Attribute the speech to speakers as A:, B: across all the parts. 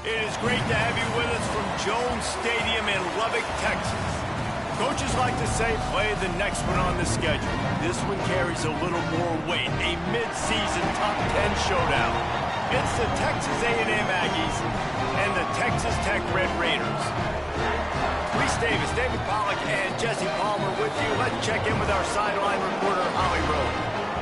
A: It is great to have you with us from Jones Stadium in Lubbock, Texas. Coaches like to say, play the next one on the schedule. This one carries a little more weight, a mid-season top 10 showdown. It's the Texas A&M Aggies and the Texas Tech Red Raiders. Reese Davis, David Pollack, and Jesse Palmer with you. Let's check in with our sideline reporter, Holly Rowe.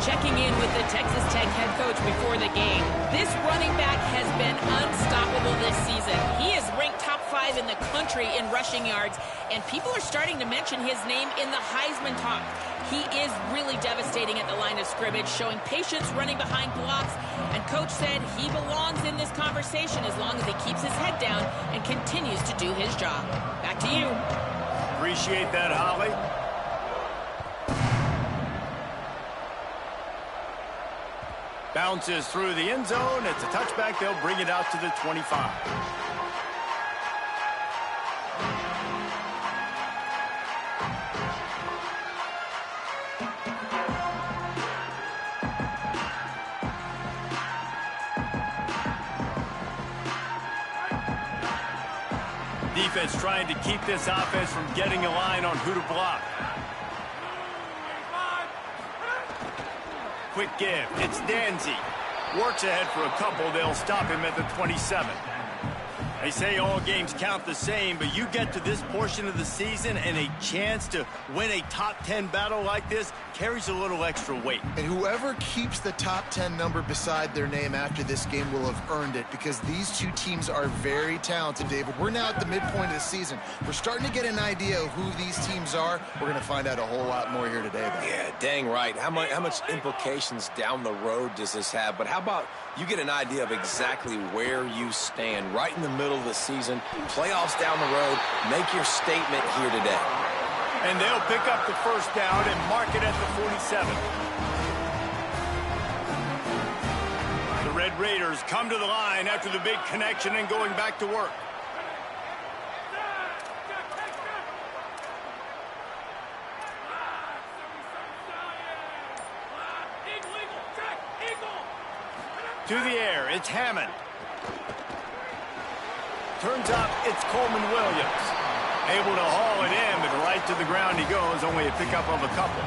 B: Checking in with the Texas Tech head coach before the game. This running back has been unstoppable this season. He is ranked top 5 in the country in rushing yards, and people are starting to mention his name in the Heisman talk. He is really devastating at the line of scrimmage, showing patience running behind blocks, and coach said he belongs in this conversation as long as he keeps his head down and continues to do his job. Back to you.
A: Appreciate that, Holly. Bounces through the end zone. It's a touchback. They'll bring it out to the 25. Defense trying to keep this offense from getting a line on who to block. Quick give. It's Danzy. Works ahead for a couple. They'll stop him at the 27. They say all games count the same, but you get to this portion of the season and a chance to win a top 10 battle like this carries a little extra weight.
C: And whoever keeps the top 10 number beside their name after this game will have earned it, because these two teams are very talented, David. We're now at the midpoint of the season. We're starting to get an idea of who these teams are. We're going to find out a whole lot more here today, though.
D: Yeah, dang right. How much implications down the road does this have? But how about you get an idea of exactly where you stand right in the middle of the season, playoffs down the road, make your statement here today.
A: And they'll pick up the first down and mark it at the 47. The Red Raiders come to the line after the big connection and going back to work. To the air, it's Hammond. Turns out it's Coleman Williams. Able to haul it in, but right to the ground he goes, only a pickup of a couple.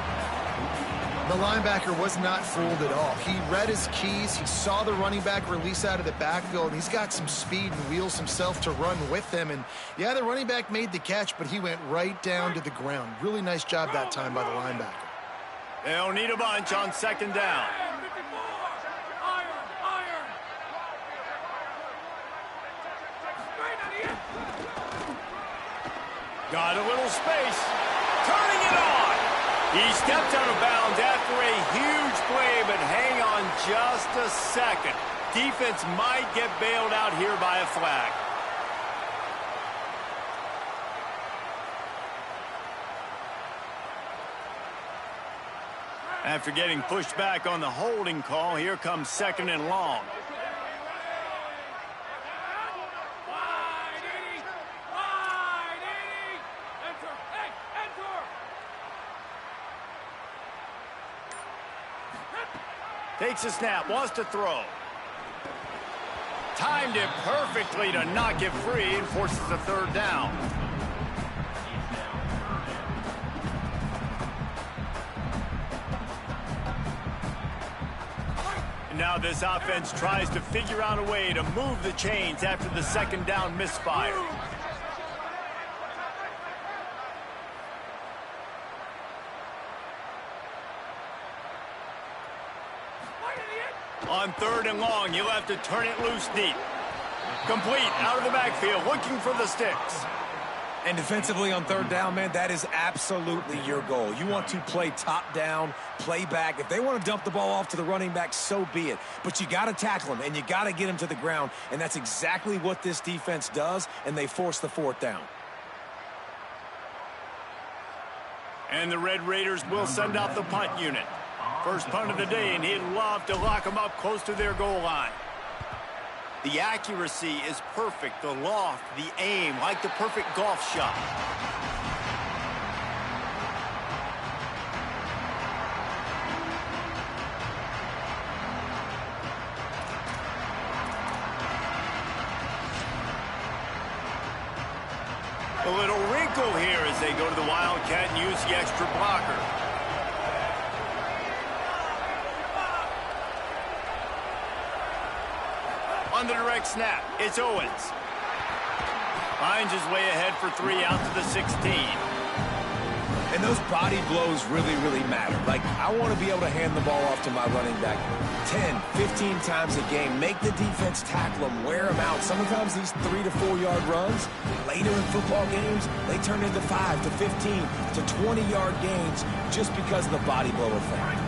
C: The linebacker was not fooled at all. He read his keys. He saw the running back release out of the backfield, and he's got some speed and wheels himself to run with him. And, yeah, the running back made the catch, but he went right down to the ground. Really nice job that time by the linebacker.
A: They'll need a bunch on second down. Got a little space. Turning it on. He stepped out of bounds after a huge play, but hang on just a second. Defense might get bailed out here by a flag. After getting pushed back on the holding call, here comes second and long. Takes a snap, wants to throw. Timed it perfectly to knock it free and forces a third down. And now this offense tries to figure out a way to move the chains after the second down misfire. On third and long, you'll have to turn it loose deep. Complete, out of the backfield, looking for the sticks.
D: And defensively on third down, man, that is absolutely your goal. You want to play top down, play back. If they want to dump the ball off to the running back, so be it. But you got to tackle him, and you got to get him to the ground. And that's exactly what this defense does, and they force the fourth down.
A: And the Red Raiders will send out the punt unit. First punt of the day, and he'd love to lock them up close to their goal line. The accuracy is perfect. The loft, the aim, like the perfect golf shot. A little wrinkle here as they go to the Wildcat and use the extra blocker. On the direct snap, it's Owens. Finds his way ahead for 3 out to the 16.
D: And those body blows really, really matter. Like, I want to be able to hand the ball off to my running back 10, 15 times a game. Make the defense tackle them, wear them out. Sometimes these 3 to 4 yard runs, later in football games, they turn into 5 to 15 to 20 yard gains just because of the body blow effect.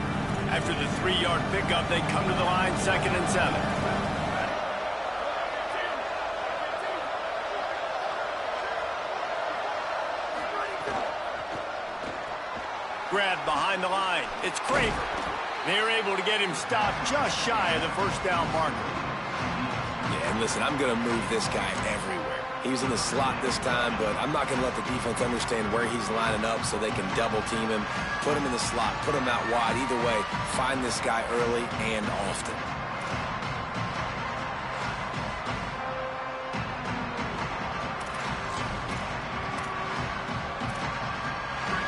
A: After the 3-yard pickup, they come to the line 2nd and 7. Grab behind the line. It's Craver. They're able to get him stopped just shy of the first down marker.
D: Yeah, and listen, I'm going to move this guy everywhere. He's in the slot this time, but I'm not going to let the defense understand where he's lining up so they can double team him, put him in the slot, put him out wide. Either way, find this guy early and often.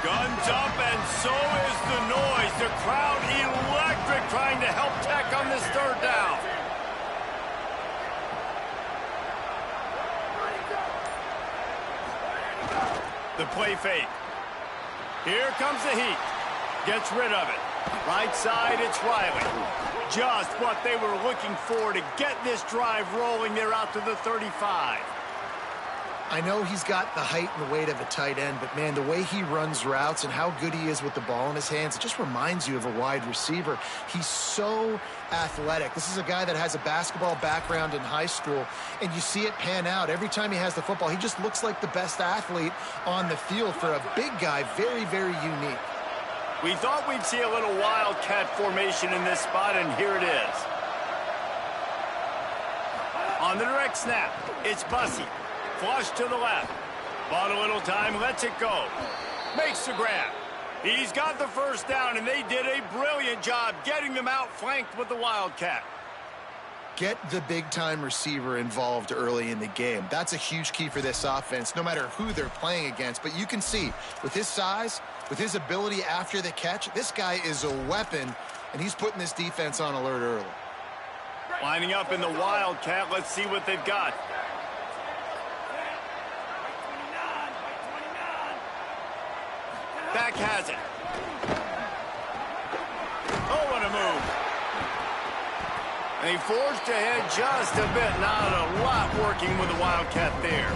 A: Guns up, and so is the noise. The crowd electric trying to help Tech on this 3rd down. The play fake. Here comes the heat. Gets rid of it. Right side, it's Riley. Just what they were looking for to get this drive rolling. They're out to the 35.
C: I know he's got the height and the weight of a tight end, but, man, the way he runs routes and how good he is with the ball in his hands, it just reminds you of a wide receiver. He's so athletic. This is a guy that has a basketball background in high school, and you see it pan out. Every time he has the football, he just looks like the best athlete on the field. For a big guy, very, very unique.
A: We thought we'd see a little Wildcat formation in this spot, and here it is. On the direct snap, it's Bussey. Flush to the left. Bought a little time, lets it go. Makes the grab. He's got the first down, and they did a brilliant job getting them out flanked with the Wildcat.
C: Get the big-time receiver involved early in the game. That's a huge key for this offense, no matter who they're playing against. But you can see, with his size, with his ability after the catch, this guy is a weapon, and he's putting this defense on alert early.
A: Lining up in the Wildcat, let's see what they've got. Back has it. Oh, what a move. And he forged ahead just a bit. Not a lot working with the Wildcat there.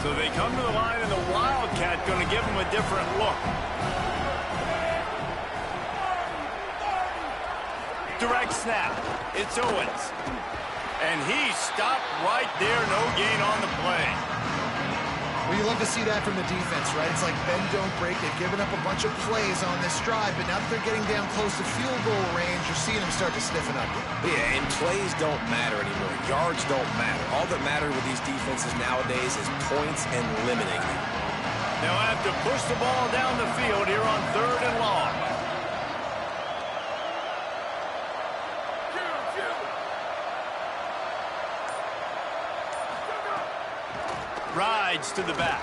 A: So they come to the line, and the Wildcat going to give them a different look. Direct snap. It's Owens. And he stopped right there. No gain on the play.
C: Well, you love to see that from the defense, right? It's like bend, don't break. They've given up a bunch of plays on this drive, but now that they're getting down close to field goal range, you're seeing them start to stiffen up.
D: Yeah, and plays don't matter anymore. Yards don't matter. All that matters with these defenses nowadays is points and limiting them.
A: They'll have to push the ball down the field here on 3rd and long. Rides to the back.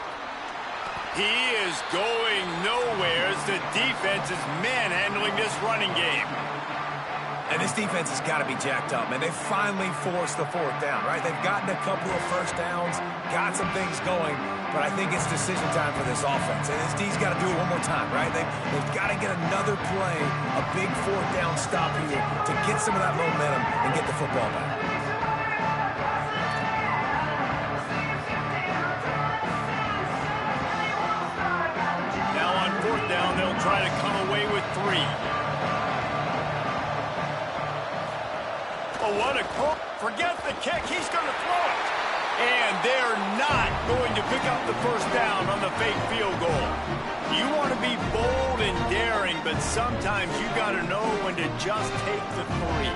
A: He is going nowhere as the defense is manhandling this running game.
D: And this defense has got to be jacked up, man. They finally forced the 4th down, right? They've gotten a couple of first downs, got some things going, but I think it's decision time for this offense. And this D's got to do it one more time, right? They've got to get another play, a big 4th down stop here to get some of that momentum and get the football back.
A: Down, they'll try to come away with 3. Oh, what a crook. Forget the kick. He's going to throw it. And they're not going to pick up the first down on the fake field goal. You want to be bold and daring, but sometimes you got to know when to just take the 3.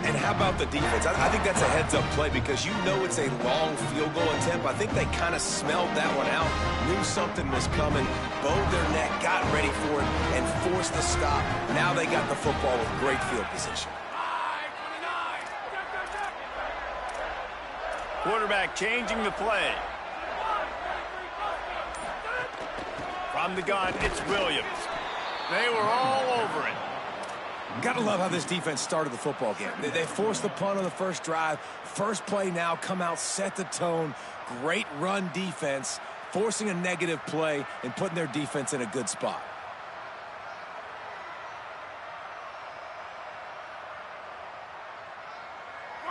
D: And how about the defense? I think that's a heads-up play because you know it's a long field goal attempt. I think they kind of smelled that one out, knew something was coming, bowed their neck, got ready for it, and forced the stop. Now they got the football with great field position.
A: Quarterback changing the play. From the gun, it's Williams. They were all over it.
D: Gotta love how this defense started the football game. They forced the punt on the first drive. First play now, come out, set the tone. Great run defense, forcing a negative play and putting their defense in a good spot.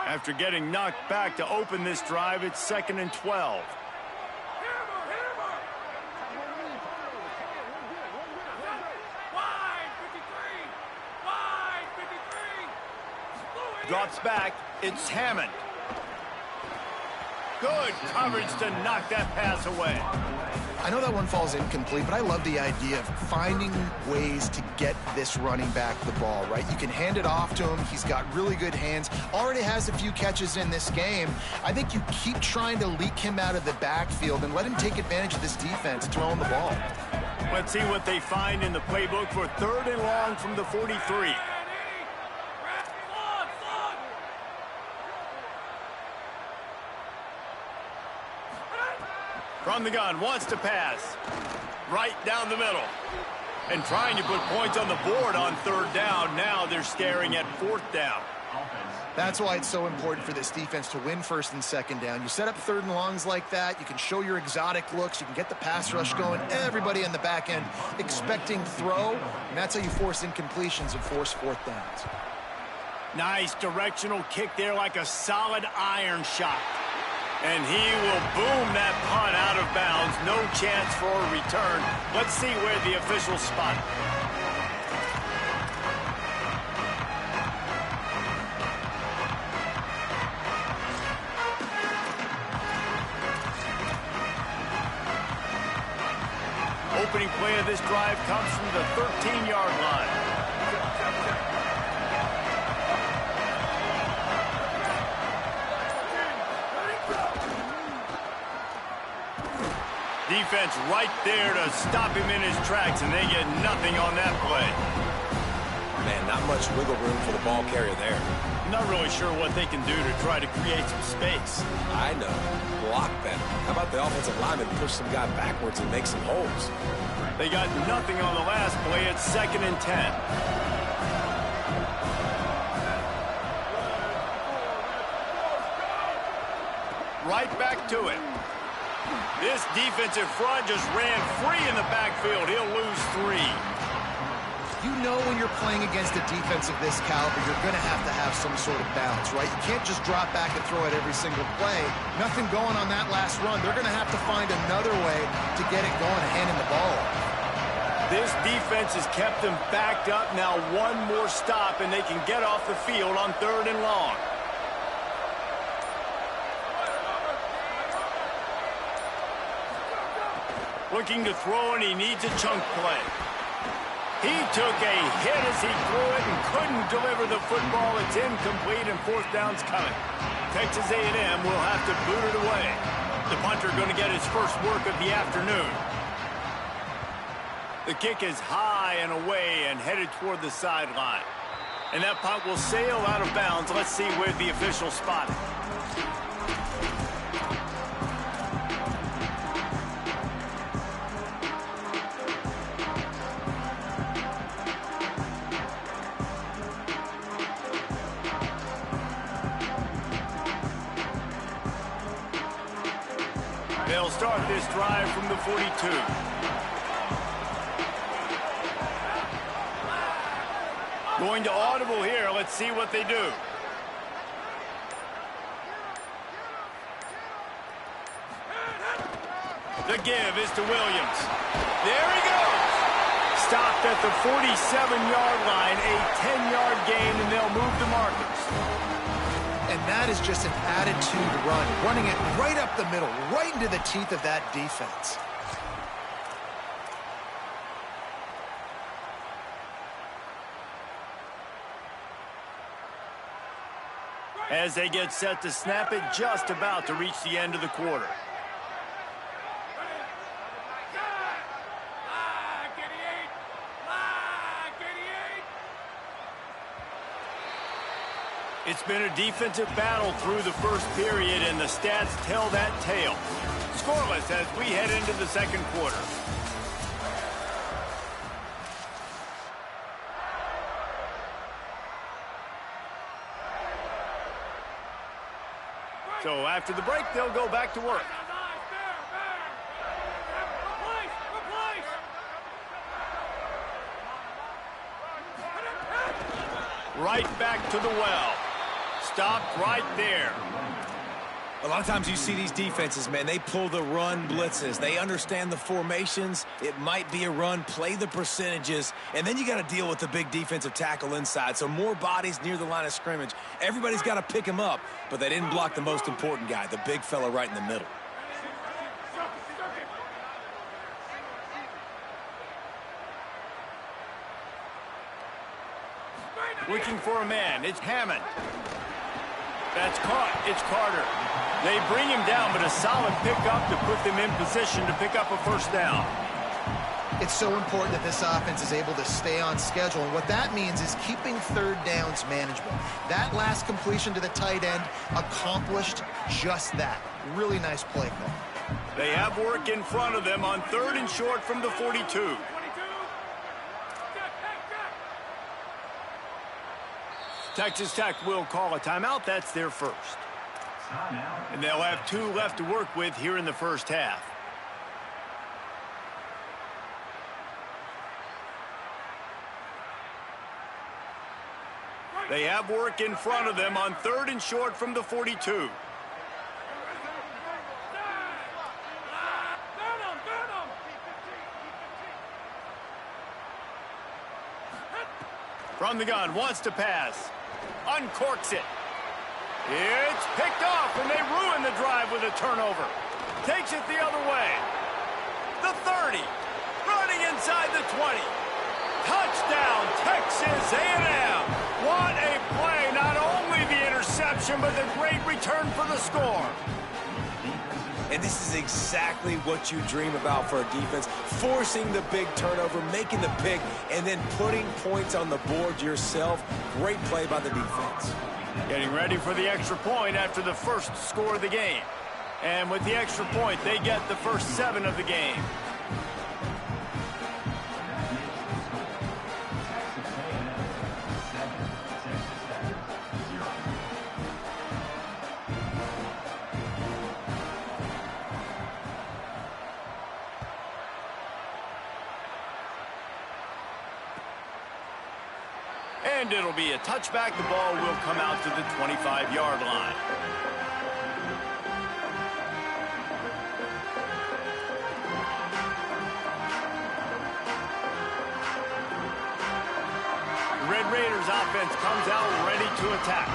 A: After getting knocked back to open this drive, it's 2nd and 12. Drops back, it's Hammond. Good coverage to knock that pass away.
C: I know that one falls incomplete, but I love the idea of finding ways to get this running back the ball, right? You can hand it off to him. He's got really good hands. Already has a few catches in this game. I think you keep trying to leak him out of the backfield and let him take advantage of this defense throwing the ball.
A: Let's see what they find in the playbook for 3rd and long from the 43. From the gun, wants to pass. Right down the middle. And trying to put points on the board on 3rd down. Now they're staring at 4th down.
C: That's why it's so important for this defense to win 1st and 2nd down. You set up 3rd and longs like that. You can show your exotic looks. You can get the pass rush going. Everybody in the back end expecting throw. And that's how you force incompletions and force 4th downs.
A: Nice directional kick there like a solid iron shot. And he will boom that punt out of bounds. No chance for a return. Let's see where the officials spot it. Opening play of this drive comes from the 13-yard line. Defense right there to stop him in his tracks, and they get nothing on that play.
D: Man, not much wiggle room for the ball carrier there.
A: Not really sure what they can do to try to create some space.
D: I know. Block better. How about the offensive lineman push some guy backwards and make some holes?
A: They got nothing on the last play. It's 2nd and 10. Right back to it. This defensive front just ran free in the backfield. He'll lose 3.
C: You know when you're playing against a defense of this caliber, you're going to have some sort of bounce, right? You can't just drop back and throw it every single play. Nothing going on that last run. They're going to have to find another way to get it going and handing the ball off.
A: This defense has kept them backed up. Now one more stop, and they can get off the field on 3rd and long. Looking to throw, and he needs a chunk play. He took a hit as he threw it and couldn't deliver the football. It's incomplete, and 4th down's coming. Texas A&M will have to boot it away. The punter going to get his first work of the afternoon. The kick is high and away and headed toward the sideline. And that punt will sail out of bounds. Let's see where the officials spot it. They'll start this drive from the 42. Going to audible here. Let's see what they do. The give is to Williams. There he goes. Stopped at the 47-yard line. A 10-yard gain, and they'll move the markers.
C: And that is just an attitude run, running it right up the middle, right into the teeth of that defense.
A: As they get set to snap it, just about to reach the end of the quarter. It's been a defensive battle through the first period, and the stats tell that tale. Scoreless as we head into the second quarter. So after the break, they'll go back to work. Right back to the well. Stopped right there.
D: A lot of times you see these defenses, man, they pull the run blitzes. They understand the formations. It might be a run, play the percentages, and then you got to deal with the big defensive tackle inside. So more bodies near the line of scrimmage. Everybody's got to pick him up, but they didn't block the most important guy, the big fella right in the middle.
A: Looking for a man. It's Hammond. That's caught. It's Carter. They bring him down, but a solid pickup to put them in position to pick up a first down.
C: It's so important that this offense is able to stay on schedule, and what that means is keeping third downs manageable. That last completion to the tight end accomplished just that. Really nice play call.
A: They have work in front of them on 3rd and short from the 42. Texas Tech will call a timeout. That's their first. And they'll have 2 left to work with here in the first half. They have work in front of them on 3rd and short from the 42. From the gun, wants to pass. Uncorks it. It's picked off, and they ruin the drive with a turnover. Takes it the other way. The 30. Running inside the 20. Touchdown, Texas A&M. What a play. Not only the interception, but the great return for the score.
D: And this is exactly what you dream about for a defense. Forcing the big turnover, making the pick, and then putting points on the board yourself. Great play by the defense.
A: Getting ready for the extra point after the first score of the game. And with the extra point, they get the first 7 of the game. And it'll be a touchback. The ball will come out to the 25-yard line. The Red Raiders offense comes out ready to attack.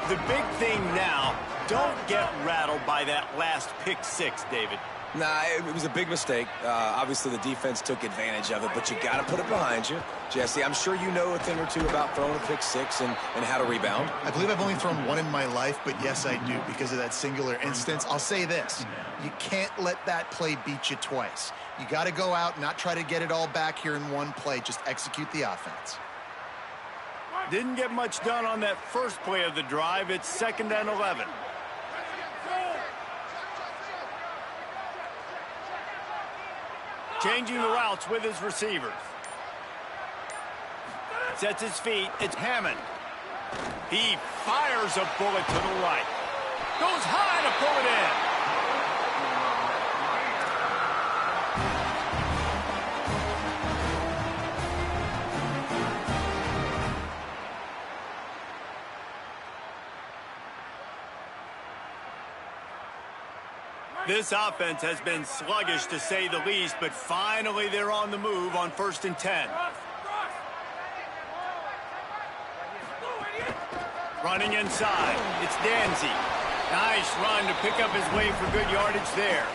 A: The big thing now, don't get rattled by that last pick 6, David.
D: Nah, it was a big mistake. Obviously, the defense took advantage of it, but you got to put it behind you. Jesse, I'm sure you know a thing or two about throwing a pick 6 and how to rebound.
C: I believe I've only thrown 1 in my life, but yes, I do because of that singular instance. I'll say this. You can't let that play beat you twice. You got to go out and not try to get it all back here in one play. Just execute the offense.
A: Didn't get much done on that first play of the drive. It's 2nd and 11. Changing the routes with his receivers. Sets his feet. It's Hammond. He fires a bullet to the right. Goes high to pull it in. This offense has been sluggish, to say the least, but finally they're on the move on 1st and 10. Running inside. It's Danzy. Nice run to pick up his way for good yardage there.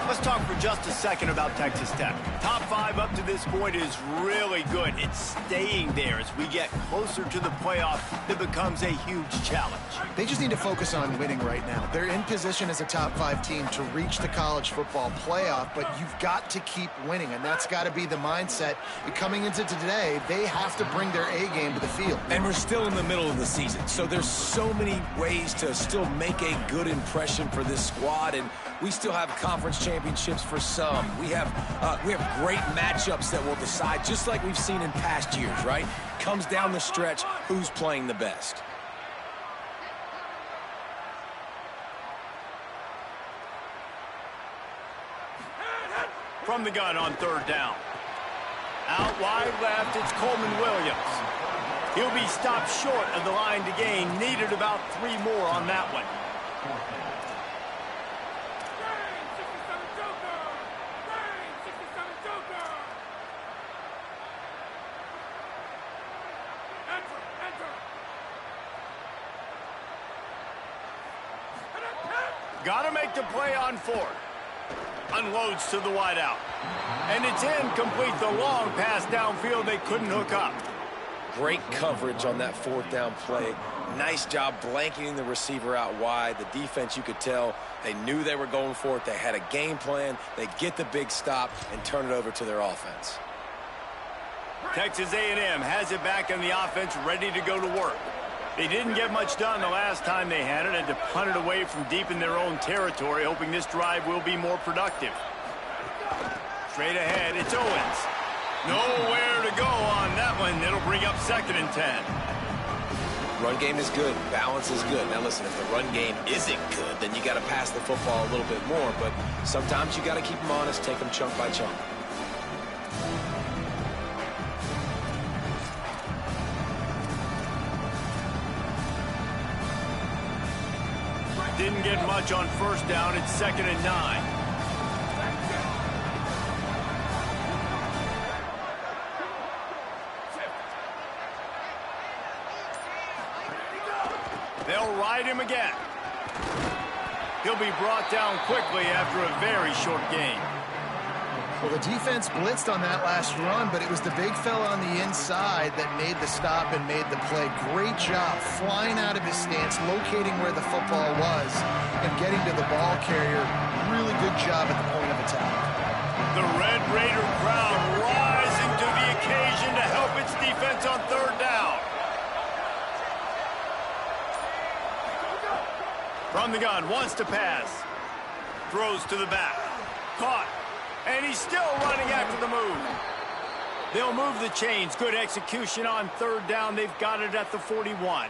A: Let's talk for just a second about Texas Tech. Top 5 up to this point is really good. It's staying there as we get closer to the playoff. That becomes a huge challenge.
C: They just need to focus on winning right now. They're in position as a top 5 team to reach the college football playoff, but you've got to keep winning, and that's got to be the mindset. And coming into today, they have to bring their A game to the field.
D: And we're still in the middle of the season, so there's so many ways to still make a good impression for this squad, and we still have conference championships for some. We have great matchups that will decide, just like we've seen in past years, right? Comes down the stretch, who's playing the best.
A: From the gun on 3rd down. Out wide left, it's Coleman Williams. He'll be stopped short of the line to gain. Needed about 3 more on that one. Got to make the play on 4th. Unloads to the wideout. And it's incomplete. The long pass downfield, they couldn't hook up.
D: Great coverage on that 4th down play. Nice job blanketing the receiver out wide. The defense, you could tell, they knew they were going for it. They had a game plan. They get the big stop and turn it over to their offense.
A: Texas A&M has it back in the offense, ready to go to work. They didn't get much done the last time they had it, and to punt it away from deep in their own territory, hoping this drive will be more productive. Straight ahead, it's Owens. Nowhere to go on that one. It'll bring up 2nd and 10.
D: Run game is good. Balance is good. Now listen, if the run game isn't good, then you got to pass the football a little bit more. But sometimes you got to keep them honest, take them chunk by chunk.
A: Didn't get much on 1st down. It's 2nd and 9. They'll ride him again. He'll be brought down quickly after a very short game.
C: Well, the defense blitzed on that last run, but it was the big fella on the inside that made the stop and made the play. Great job flying out of his stance, locating where the football was, and getting to the ball carrier. Really good job at the point of attack.
A: The Red Raider crowd rising to the occasion to help its defense on 3rd down. From the gun, wants to pass. Throws to the back. Caught. And he's still running after the move. They'll move the chains. Good execution on 3rd down. They've got it at the 41.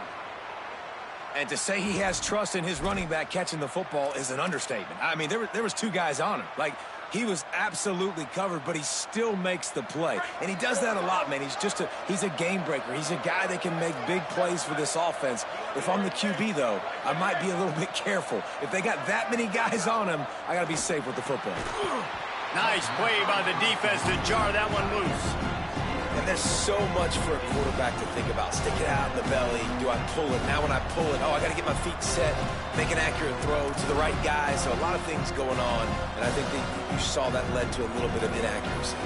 D: And to say he has trust in his running back catching the football is an understatement. I mean, there was 2 guys on him. Like, he was absolutely covered, but he still makes the play. And he does that a lot, man. He's a game breaker. He's a guy that can make big plays for this offense. If I'm the QB, though, I might be a little bit careful. If they got that many guys on him, I got to be safe with the football.
A: Nice play by the defense to jar that one loose.
D: And there's so much for a quarterback to think about. Stick it out in the belly. Do I pull it? Now when I pull it, I got to get my feet set, make an accurate throw to the right guy. So a lot of things going on. And I think that you saw that led to a little bit of inaccuracy.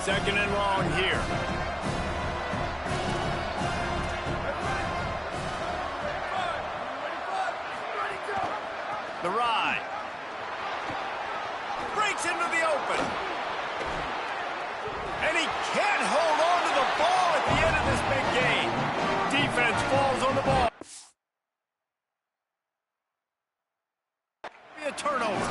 A: 2nd and long here. The ride. Breaks into the open. And he can't hold on to the ball at the end of this big game. Defense falls on the ball. Be a turnover.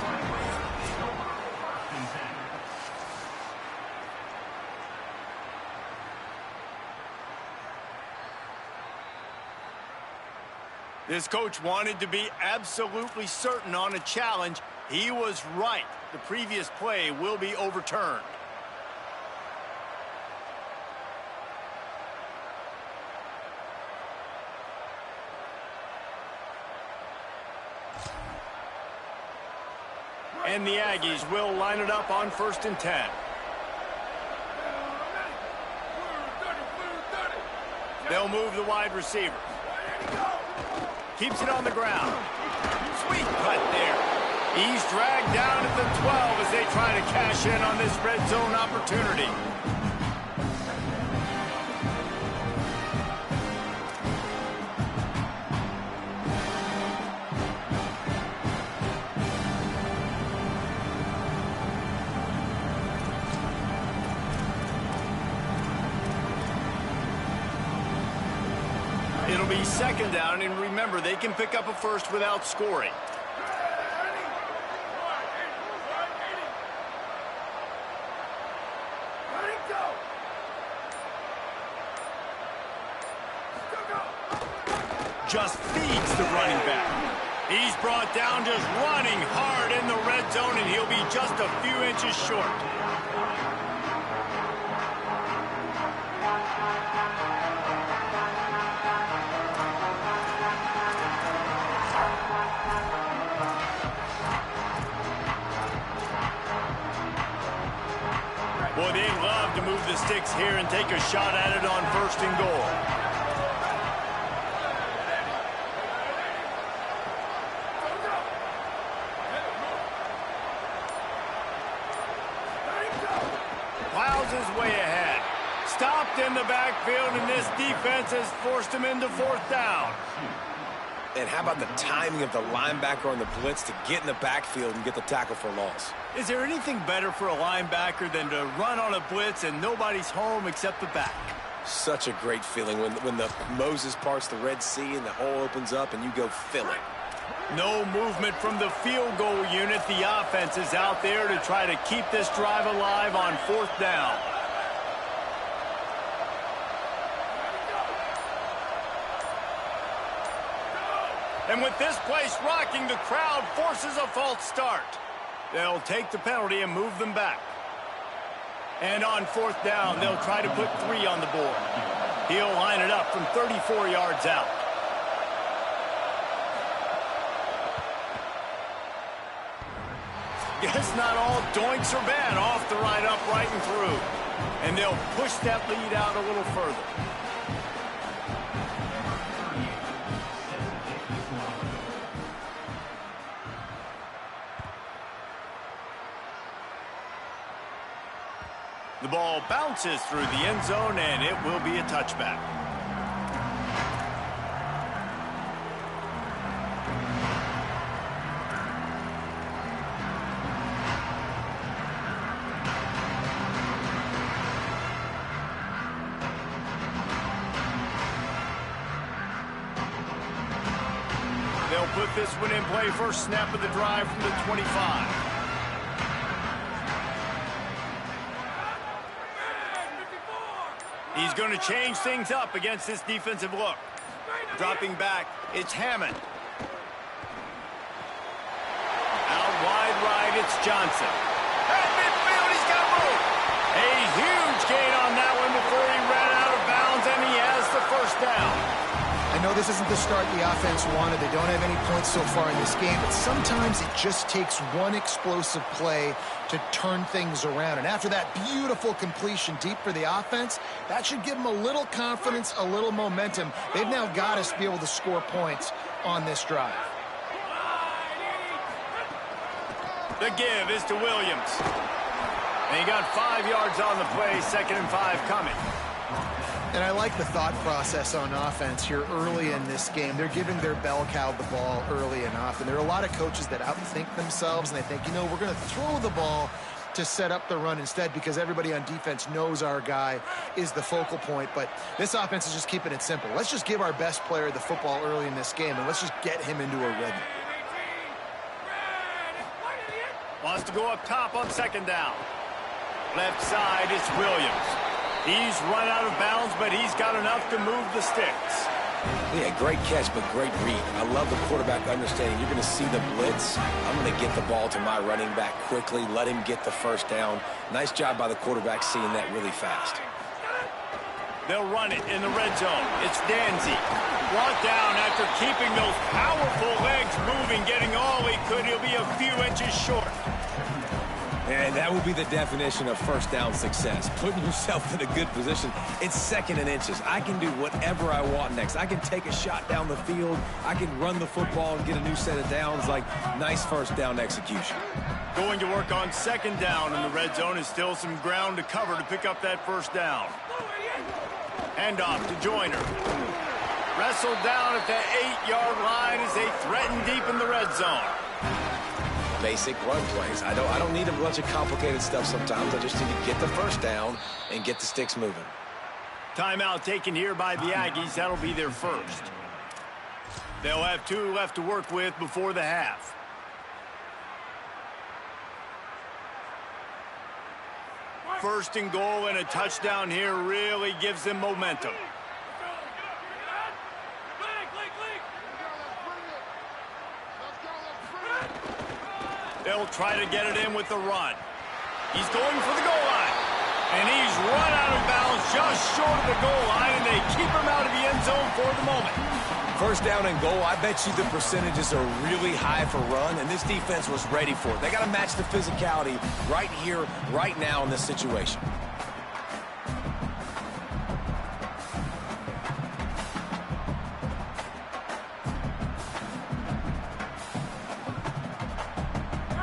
A: This coach wanted to be absolutely certain on a challenge. He was right. The previous play will be overturned. And the Aggies will line it up on 1st and 10. They'll move the wide receiver. Keeps it on the ground. Sweet cut there. He's dragged down at the 12 as they try to cash in on this red zone opportunity. It'll be second down, and remember, they can pick up a first without scoring. Just feeds the running back. He's brought down just running hard in the red zone, and he'll be just a few inches short. Boy, they love to move the sticks here and take a shot at it on 1st and goal. Plows his way ahead. Stopped in the backfield, and this defense has forced him into 4th down.
D: And how about the timing of the linebacker on the blitz to get in the backfield and get the tackle for loss?
A: Is there anything better for a linebacker than to run on a blitz and nobody's home except the back?
D: Such a great feeling when the Moses parts the Red Sea and the hole opens up and you go fill it.
A: No movement from the field goal unit. The offense is out there to try to keep this drive alive on 4th down. And with this place rocking, the crowd forces a false start. They'll take the penalty and move them back. And on 4th down, they'll try to put 3 on the board. He'll line it up from 34 yards out. Guess not all doinks are bad. Off the right, upright, and through. And they'll push that lead out a little further. The ball bounces through the end zone, and it will be a touchback. They'll put this one in play. First snap of the drive from the 25. He's going to change things up against this defensive look. Dropping back, it's Hammond. Out wide right, it's Johnson. At midfield, he's got room. A huge gain on that one before he ran out of bounds, and he has the 1st down.
C: I know this isn't the start the offense wanted. They don't have any points so far in this game, but sometimes it just takes one explosive play to turn things around. And after that beautiful completion deep for the offense, that should give them a little confidence, a little momentum. They've now got us to be able to score points on this drive.
A: The give is to Williams. And he got 5 yards on the play, 2nd and 5 coming.
C: And I like the thought process on offense here early in this game. They're giving their bell cow the ball early and often. There are a lot of coaches that outthink themselves, and they think, you know, we're going to throw the ball to set up the run instead because everybody on defense knows our guy is the focal point. But this offense is just keeping it simple. Let's just give our best player the football early in this game, and let's just get him into a rhythm.
A: Wants to go up top on 2nd down. Left side, it's Williams. He's run out of bounds, but he's got enough to move the sticks.
D: Yeah, great catch, but great read. I love the quarterback understanding. You're going to see the blitz. I'm going to get the ball to my running back quickly, let him get the 1st down. Nice job by the quarterback seeing that really fast.
A: They'll run it in the red zone. It's Danzy. Brought down after keeping those powerful legs moving, getting all he could. He'll be a few inches short.
D: And that would be the definition of first down success. Putting yourself in a good position. It's 2nd and inches. I can do whatever I want next. I can take a shot down the field. I can run the football and get a new set of downs. Like, nice first down execution.
A: Going to work on 2nd down in the red zone is still some ground to cover to pick up that first down. Handoff to Joyner. Wrestled down at the 8-yard line as they threaten deep in the red zone.
D: Basic run plays. I don't need a bunch of complicated stuff sometimes. I just need to get the first down and get the sticks moving.
A: Timeout taken here by the Aggies. That'll be their first. They'll have 2 left to work with before the half. First and goal and a touchdown here really gives them momentum. They'll try to get it in with the run. He's going for the goal line. And he's run out of bounds just short of the goal line, and they keep him out of the end zone for the moment.
D: First down and goal, I bet you the percentages are really high for run, and this defense was ready for it. They got to match the physicality right here, right now in this situation.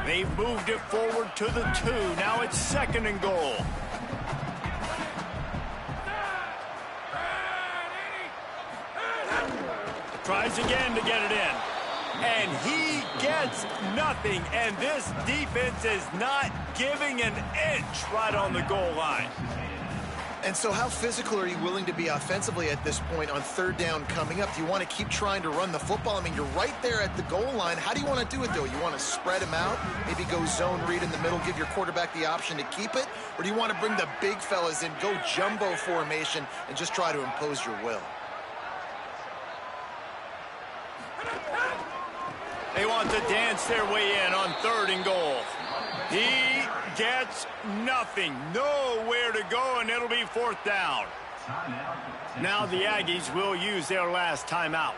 A: They've moved it forward to the 2. Now it's 2nd and goal. Tries again to get it in. And he gets nothing. And this defense is not giving an inch right on the goal line.
C: And so how physical are you willing to be offensively at this point on 3rd down coming up? Do you want to keep trying to run the football? I mean, you're right there at the goal line. How do you want to do it, though? You want to spread him out, maybe go zone read in the middle, give your quarterback the option to keep it? Or do you want to bring the big fellas in, go jumbo formation, and just try to impose your will?
A: They want to dance their way in on 3rd and goal. He gets nothing. Nowhere to go, and it'll be 4th down. Now the Aggies will use their last timeout.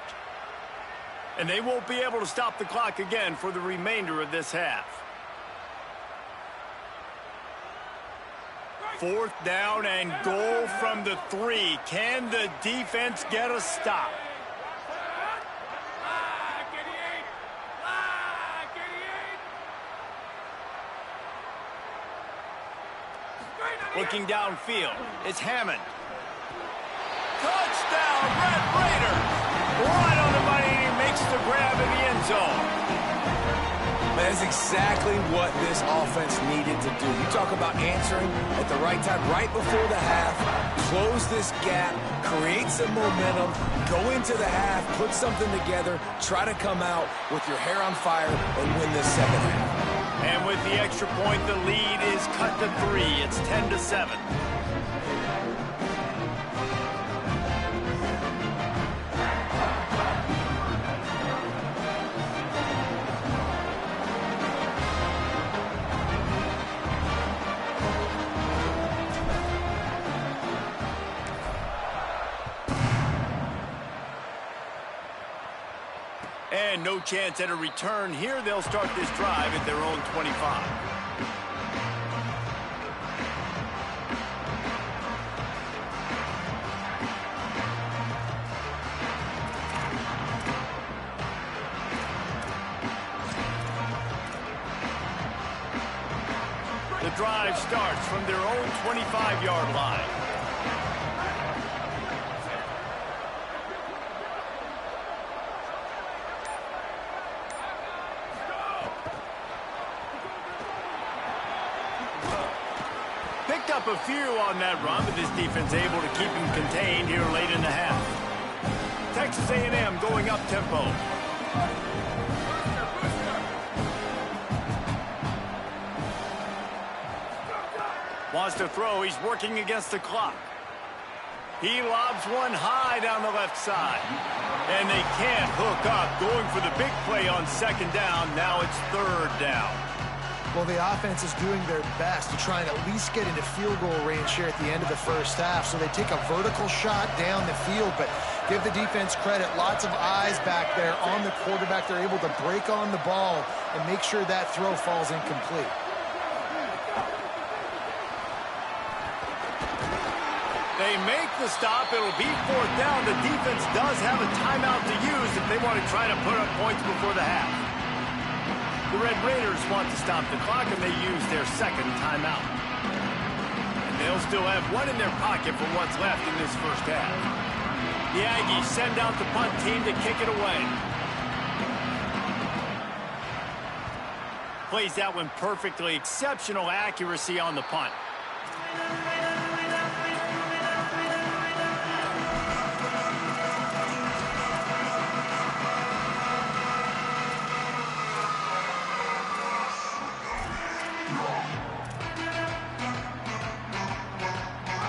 A: And they won't be able to stop the clock again for the remainder of this half. 4th down and goal from the 3. Can the defense get a stop? Looking downfield, it's Hammond. Touchdown, Red Raider! Right on the money, and he makes the grab in the end zone.
D: That's exactly what this offense needed to do. You talk about answering at the right time, right before the half, close this gap, create some momentum, go into the half, put something together, try to come out with your hair on fire and win this 2nd half.
A: And with the extra point, the lead is cut to 3. It's 10-7. And no chance at a return here. They'll start this drive at their own 25. The drive starts from their own 25-yard line. Picked up a few on that run, but this defense able to keep him contained here late in the half. Texas A&M going up tempo. Wants to throw. He's working against the clock. He lobs one high down the left side. And they can't hook up. Going for the big play on 2nd down. Now it's 3rd down.
C: Well, the offense is doing their best to try and at least get into field goal range here at the end of the first half. So they take a vertical shot down the field, but give the defense credit. Lots of eyes back there on the quarterback. They're able to break on the ball and make sure that throw falls incomplete.
A: They make the stop. It'll be 4th down. The defense does have a timeout to use if they want to try to put up points before the half. The Red Raiders want to stop the clock, and they use their 2nd timeout. And they'll still have one in their pocket for what's left in this first half. The Aggies send out the punt team to kick it away. Plays that one perfectly. Exceptional accuracy on the punt.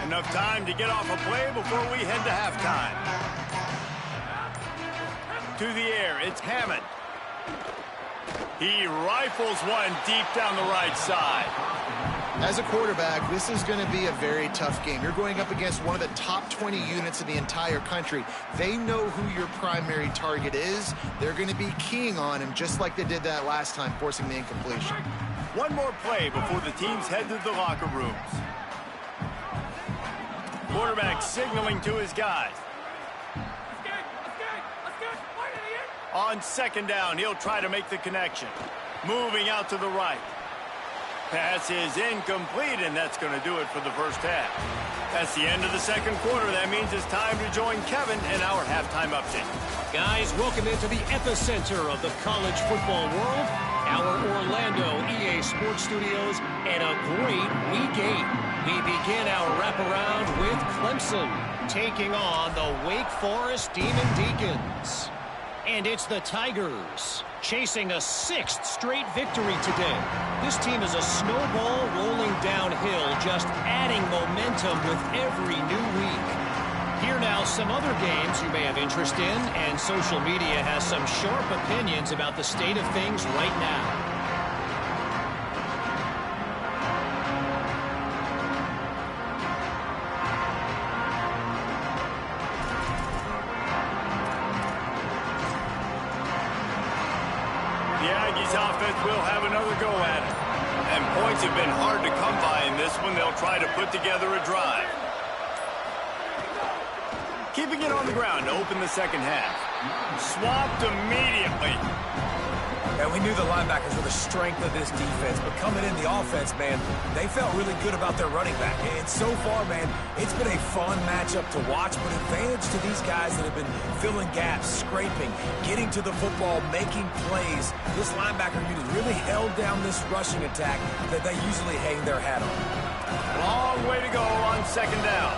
A: Enough time to get off a play before we head to halftime. To the air, it's Hammond. He rifles one deep down the right side.
C: As a quarterback, this is going to be a very tough game. You're going up against one of the top 20 units in the entire country. They know who your primary target is. They're going to be keying on him just like they did that last time, forcing the incompletion.
A: One more play before the teams head to the locker rooms. Quarterback signaling to his guys. On 2nd down, he'll try to make the connection. Moving out to the right. Pass is incomplete, and that's going to do it for the first half. That's the end of the 2nd quarter. That means it's time to join Kevin in our halftime update.
E: Guys, welcome into the epicenter of the college football world, our Orlando EA Sports Studios, and a great week 8. We begin our wraparound with Clemson taking on the Wake Forest Demon Deacons. And it's the Tigers chasing a 6th straight victory today. This team is a snowball rolling downhill, just adding momentum with every new week. Here now some other games you may have interest in, and social media has some sharp opinions about the state of things right now.
A: Will have another go at it. And points have been hard to come by in this one. They'll try to put together a drive. Keeping it on the ground to open the 2nd half. Swapped immediately.
D: And we knew the linebackers were the strength of this defense, but coming in the offense, man, they felt really good about their running back. And so far, man, it's been a fun matchup to watch, but advantage to these guys that have been filling gaps, scraping, getting to the football, making plays. This linebacker unit really held down this rushing attack that they usually hang their hat on.
A: Long way to go on 2nd down.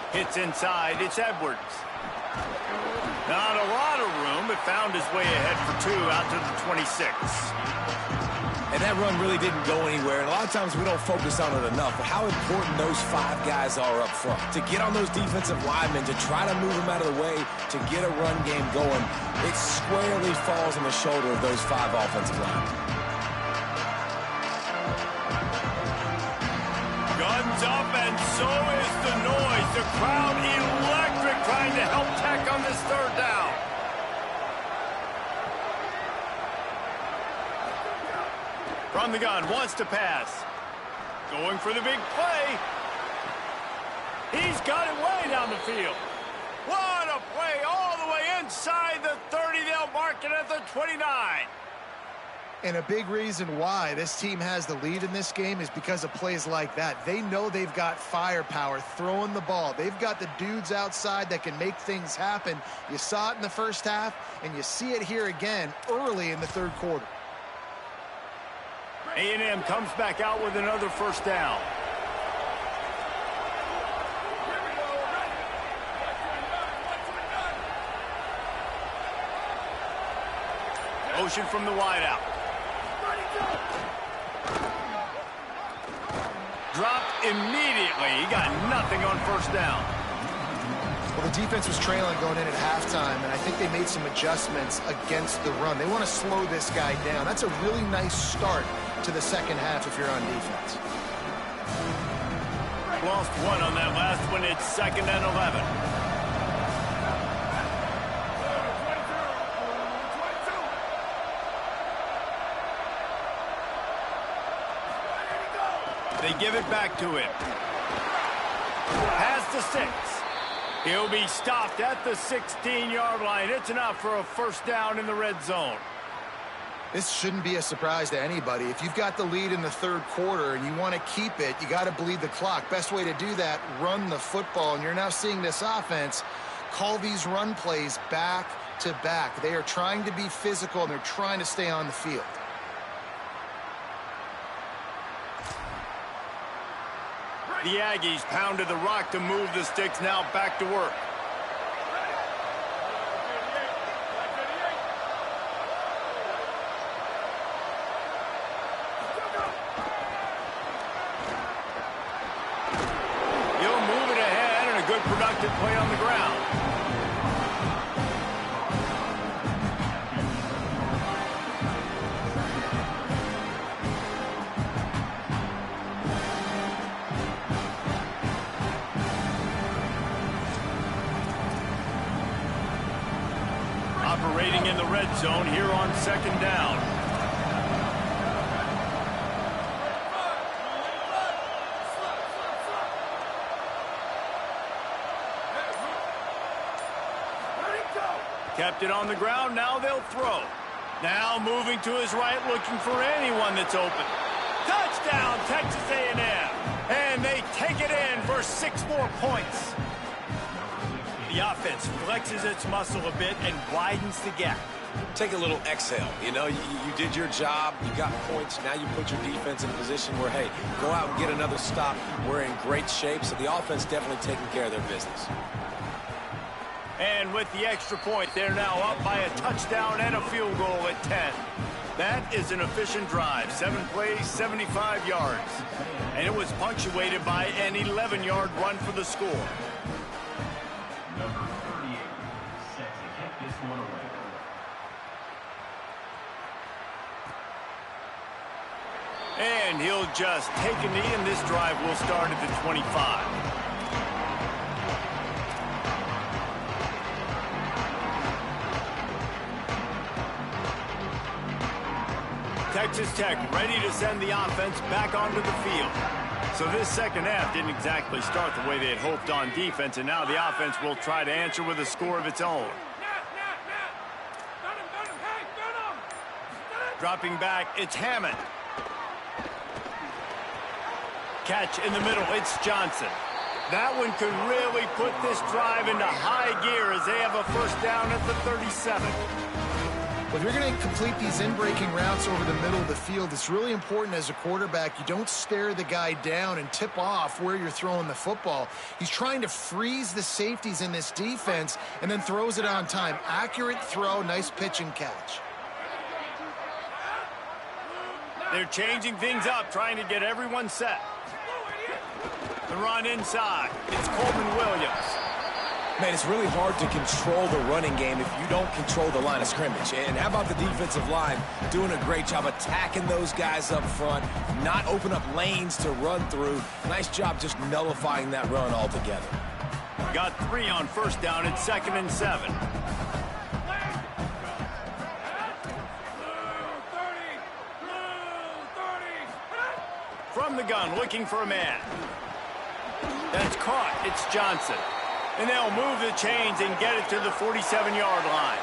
A: Hits inside, it's Edwards. Not a lot of room, but found his way ahead for 2 out to the 26.
D: And that run really didn't go anywhere. And a lot of times we don't focus on it enough. But how important those 5 guys are up front. To get on those defensive linemen, to try to move them out of the way, to get a run game going, it squarely falls on the shoulder of those 5 offensive linemen.
A: Guns up, and so is the noise. The crowd electric, trying to help Tech on this 3rd down. From the gun, wants to pass. Going for the big play. He's got it way down the field. What a play all the way inside the 30. They'll mark it at the 29.
C: And a big reason why this team has the lead in this game is because of plays like that. They know they've got firepower throwing the ball. They've got the dudes outside that can make things happen. You saw it in the first half, and you see it here again early in the 3rd quarter.
A: A&M comes back out with another 1st down. Motion from the wideout. Dropped immediately. He got nothing on 1st down.
C: Well, the defense was trailing going in at halftime, and I think they made some adjustments against the run. They want to slow this guy down. That's a really nice start to the 2nd half if you're on defense.
A: Lost 1 on that last one. It's 2nd and 11. They give it back to him. Past the 6. He'll be stopped at the 16-yard line. It's enough for a first down in the red zone.
C: This shouldn't be a surprise to anybody. If you've got the lead in the third quarter and you want to keep it, you got to bleed the clock. Best way to do that, run the football. And you're now seeing this offense call these run plays back to back. They are trying to be physical, and they're trying to stay on the field.
A: The Aggies pounded the rock to move the sticks, now back to work. He'll move it ahead, and a good productive play on the ground. Operating in the red zone here on second down. Kept it on the ground, now they'll throw. Now moving to his right, looking for anyone that's open. Touchdown, Texas A&M. And they take it in for 6 more points. The offense flexes its muscle a bit and widens the gap.
D: Take a little exhale. You know, you did your job. You got points. Now you put your defense in a position where, hey, go out and get another stop. We're in great shape, so the offense definitely taking care of their business.
A: And with the extra point, they're now up by a touchdown and a field goal at 10. That is an efficient drive. 7 plays, 75 yards. And it was punctuated by an 11-yard run for the score.
F: Number 38, set to kick this one away.
A: And he'll just take a knee, and this drive will start at the 25. Texas Tech ready to send the offense back onto the field. So this second half didn't exactly start the way they had hoped on defense, and now the offense will try to answer with a score of its own. Dropping back, it's Hammond. Catch in the middle, it's Johnson. That one could really put this drive into high gear as they have a first down at the 37.
C: If you're going to complete these in-breaking routes over the middle of the field, it's really important as a quarterback you don't stare the guy down and tip off where you're throwing the football. He's trying to freeze the safeties in this defense and then throws it on time. Accurate throw, nice pitch and catch.
A: They're changing things up, trying to get everyone set. The run inside. It's Coleman Williams.
D: Man, it's really hard to control the running game if you don't control the line of scrimmage. And how about the defensive line doing a great job attacking those guys up front, not open up lanes to run through. Nice job just nullifying that run altogether.
A: Got 3 on first down at 2nd and 7. From the gun, looking for a man. That's caught. It's Johnson. And they'll move the chains and get it to the 47-yard line.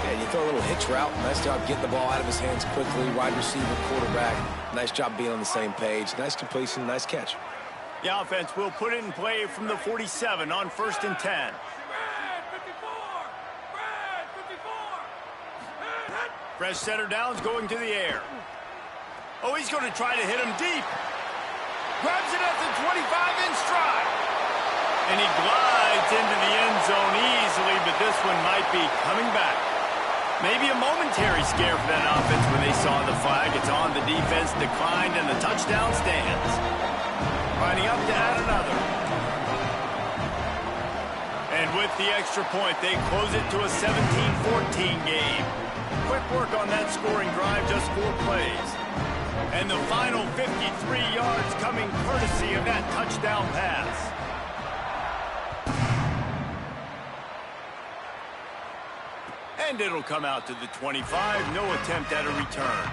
D: Yeah, you throw a little hitch route. Nice job getting the ball out of his hands quickly. Wide receiver, quarterback. Nice job being on the same page. Nice completion, nice catch.
A: The offense will put it in play from the 47 on 1st and 10. Fresh center downs going to the air. Oh, he's going to try to hit him deep. Grabs it at the 25 in stride. And he glides into the end zone easily, but this one might be coming back. Maybe a momentary scare for that offense when they saw the flag. It's on, the defense declined, and the touchdown stands. Lining up to add another. And with the extra point, they close it to a 17-14 game. Quick work on that scoring drive, just 4 plays. And the final 53 yards coming courtesy of that touchdown pass. And it'll come out to the 25. No attempt at a return.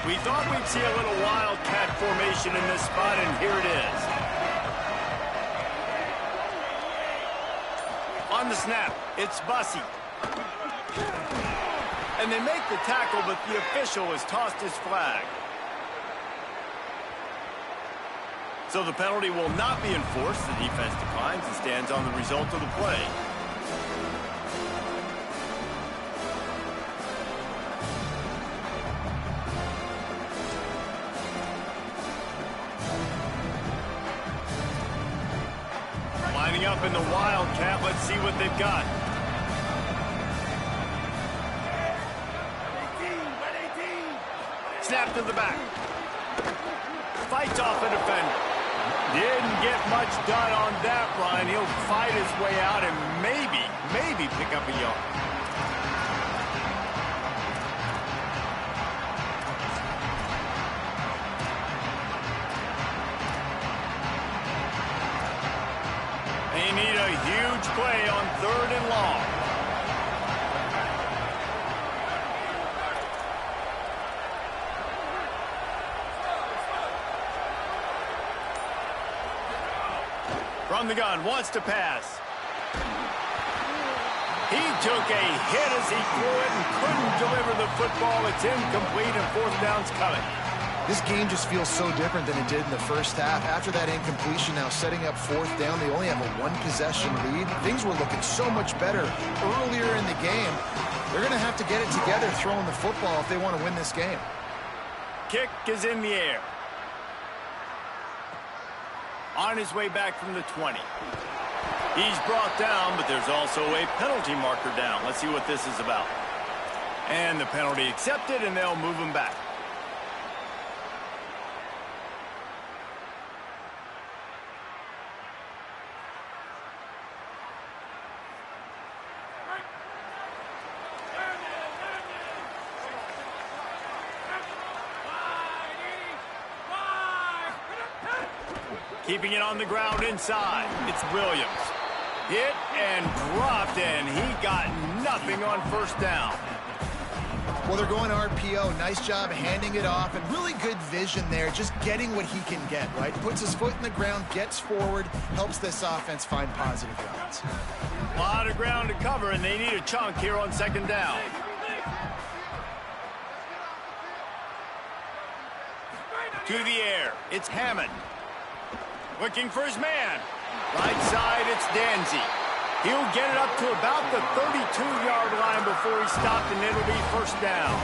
A: We thought we'd see a little wildcat formation in this spot, and here it is. On the snap, it's Bussey. And they make the tackle, but the official has tossed his flag. So the penalty will not be enforced. The defense declines and stands on the result of the play. Lining up in the wildcat. Let's see what they've got. Snap to the back. Fights off a defender. Didn't get much done on that run. He'll fight his way out and maybe pick up a yard. They need a huge play on 3rd and long. From the gun, wants to pass. He took a hit as he threw it and couldn't deliver the football. It's incomplete and 4th down's coming.
C: This game just feels so different than it did in the first half. After that incompletion, now setting up 4th down, they only have a 1-possession lead. Things were looking so much better earlier in the game. They're going to have to get it together throwing the football if they want to win this game.
A: Kick is in the air. On his way back from the 20. He's brought down, but there's also a penalty marker down. Let's see what this is about. And the penalty accepted, and they'll move him back. Keeping it on the ground inside. It's Williams. Hit and dropped, and he got nothing on 1st down.
C: Well, they're going RPO. Nice job handing it off, and really good vision there, just getting what he can get, right? Puts his foot in the ground, gets forward, helps this offense find positive yards.
A: A lot of ground to cover, and they need a chunk here on 2nd down. To the air. It's Hammond. Looking for his man. Right side, it's Danzy. He'll get it up to about the 32-yard line before he stopped, and it'll be 1st down.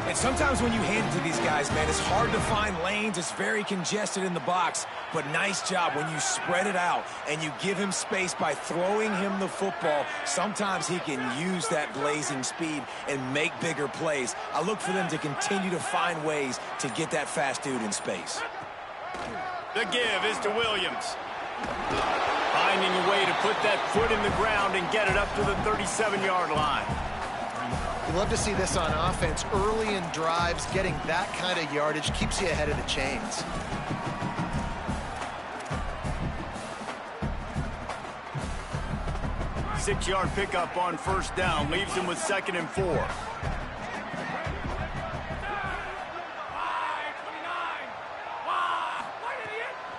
D: And sometimes when you hand it to these guys, man, it's hard to find lanes. It's very congested in the box. But nice job when you spread it out and you give him space by throwing him the football. Sometimes he can use that blazing speed and make bigger plays. I look for them to continue to find ways to get that fast dude in space.
A: The give is to Williams. Finding a way to put that foot in the ground and get it up to the 37-yard line.
C: You love to see this on offense. Early in drives, getting that kind of yardage keeps you ahead of the chains.
A: Six-yard pickup on 1st down. Leaves him with 2nd and 4.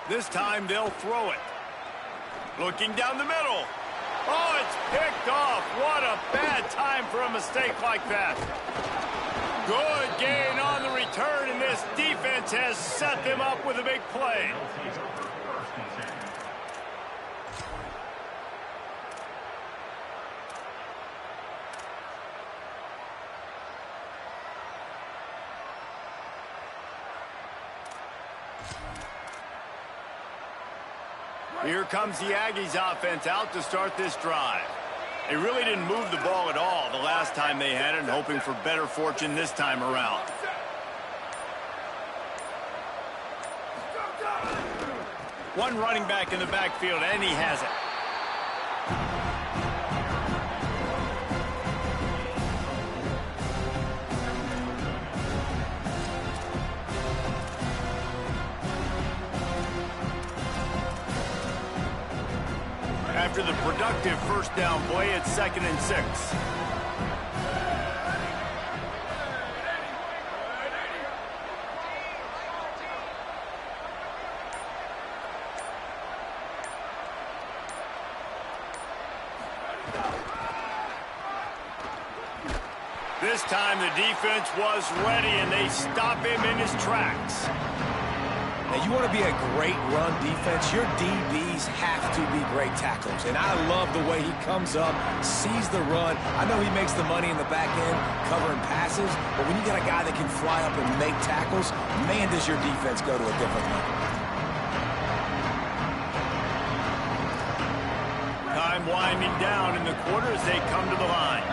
A: This time they'll throw it. Looking down the middle. Oh, it's picked off. What a bad time for a mistake like that. Good gain on the return, and this defense has set them up with a big play. Here comes the Aggies offense out to start this drive. They really didn't move the ball at all the last time they had it, and hoping for better fortune this time around. One running back in the backfield, and he has it. After the productive 1st down play, it's 2nd and 6. This time the defense was ready, and they stop him in his tracks.
D: Now, you want to be a great run defense, your DBs have to be great tacklers. And I love the way he comes up, sees the run. I know he makes the money in the back end covering passes, but when you got a guy that can fly up and make tackles, man, does your defense go to a different level.
A: Time winding down in the quarter as they come to the line.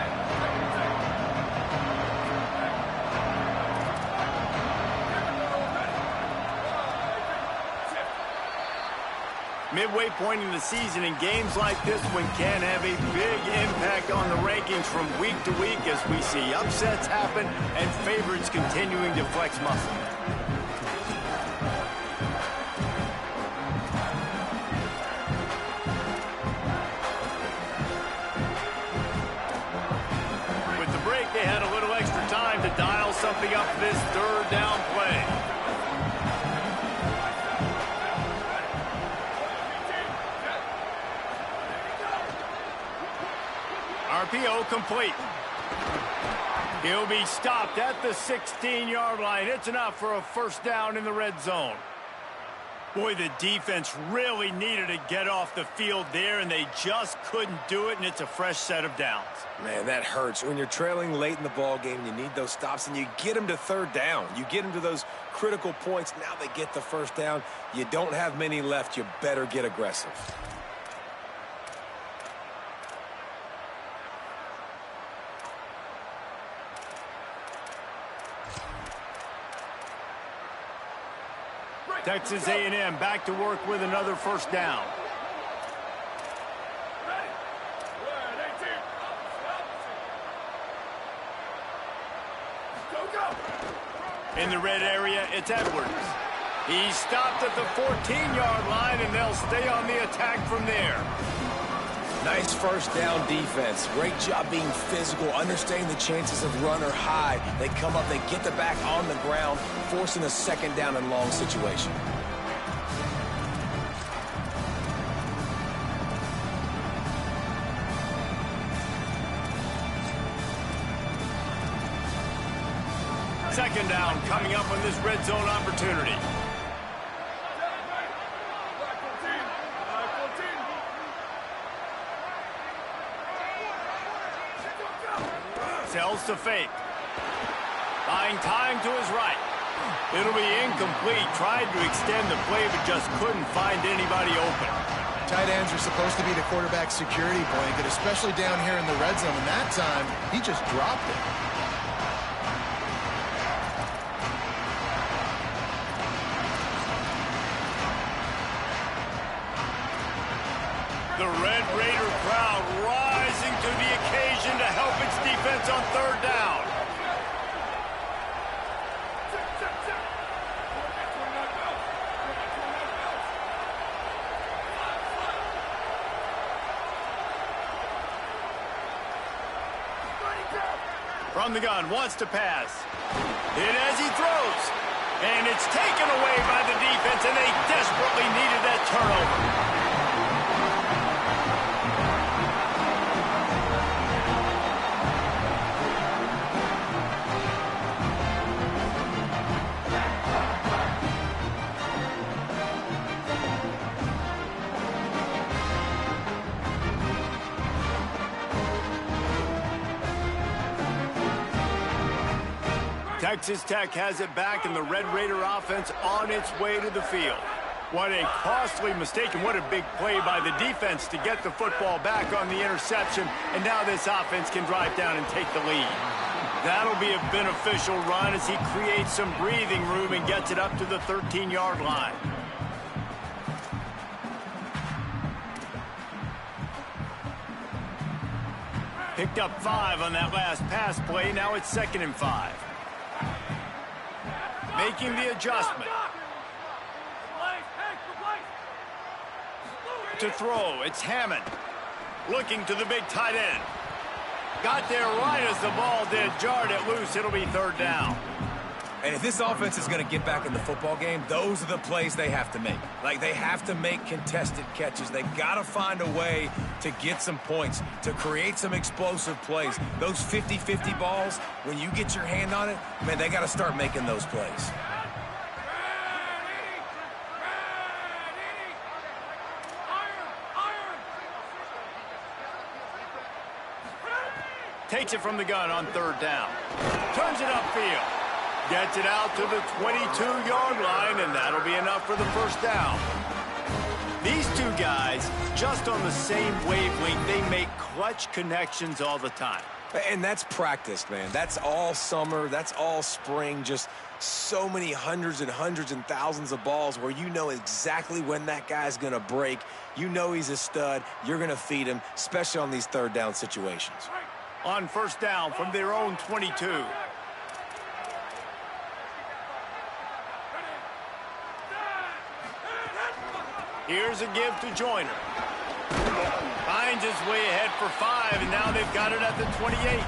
A: Midway point in the season, and games like this one can have a big impact on the rankings from week to week as we see upsets happen and favorites continuing to flex muscle. With the break, they had a little extra time to dial something up for this third down play. RPO complete. He'll be stopped at the 16-yard line. It's enough for a first down in the red zone. Boy, the defense really needed to get off the field there, and they just couldn't do it, and it's a fresh set of downs.
D: Man, that hurts. When you're trailing late in the ball game, you need those stops, and you get them to third down. You get them to those critical points. Now they get the first down. You don't have many left. You better get aggressive.
A: Texas A&M back to work with another first down. In the red area, it's Edwards. He's stopped at the 14-yard line, and they'll stay on the attack from there.
D: Nice first down defense. Great job being physical, understanding the chances of run are high. They come up, they get the back on the ground, forcing a second down and long situation.
A: Second down coming up on this red zone opportunity. Sells to fake. Buying time to his right. It'll be incomplete. Tried to extend the play, but just couldn't find anybody open.
C: Tight ends are supposed to be the quarterback's security blanket, especially down here in the red zone. And that time, he just dropped it.
A: The Red Raider crowd rising to the occasion to help its defense on third down. From the gun, wants to pass. And as he throws, and it's taken away by the defense, and they desperately needed that turnover. Texas Tech has it back, and the Red Raider offense on its way to the field. What a costly mistake, and what a big play by the defense to get the football back on the interception, and now this offense can drive down and take the lead. That'll be a beneficial run as he creates some breathing room and gets it up to the 13-yard line. Picked up 5 on that last pass play. Now it's 2nd and 5. Making the adjustment. To throw, it's Hammond. Looking to the big tight end. Got there right as the ball did. Jarred it loose. It'll be third down.
D: And if this offense is going to get back in the football game, those are the plays they have to make. Like, they have to make contested catches. They've got to find a way to get some points, to create some explosive plays. Those 50-50 balls, when you get your hand on it, man, they got to start making those plays.
A: Takes it from the gun on third down. Turns it upfield. Gets it out to the 22-yard line, and that'll be enough for the first down. These two guys, just on the same wavelength, they make clutch connections all the time.
D: And that's practice, man. That's all summer. That's all spring. Just so many hundreds and thousands of balls where you know exactly when that guy's going to break. You know he's a stud. You're going to feed him, especially on these third down situations.
A: On first down from their own 22. Here's a give to Joyner. Finds his way ahead for 5, and now they've got it at the 28.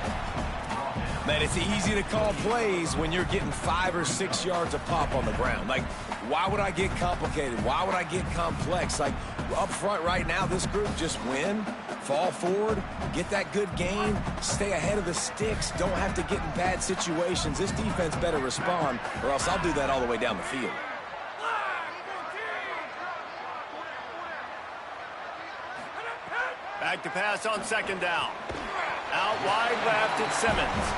D: Man, it's easy to call plays when you're getting 5 or 6 yards a pop on the ground. Like, why would I get complicated? Why would I get complex? Like, up front right now, this group just win, fall forward, get that good gain, stay ahead of the sticks, don't have to get in bad situations. This defense better respond, or else I'll do that all the way down the field.
A: Back to pass on second down. Out wide left, it's Simmons.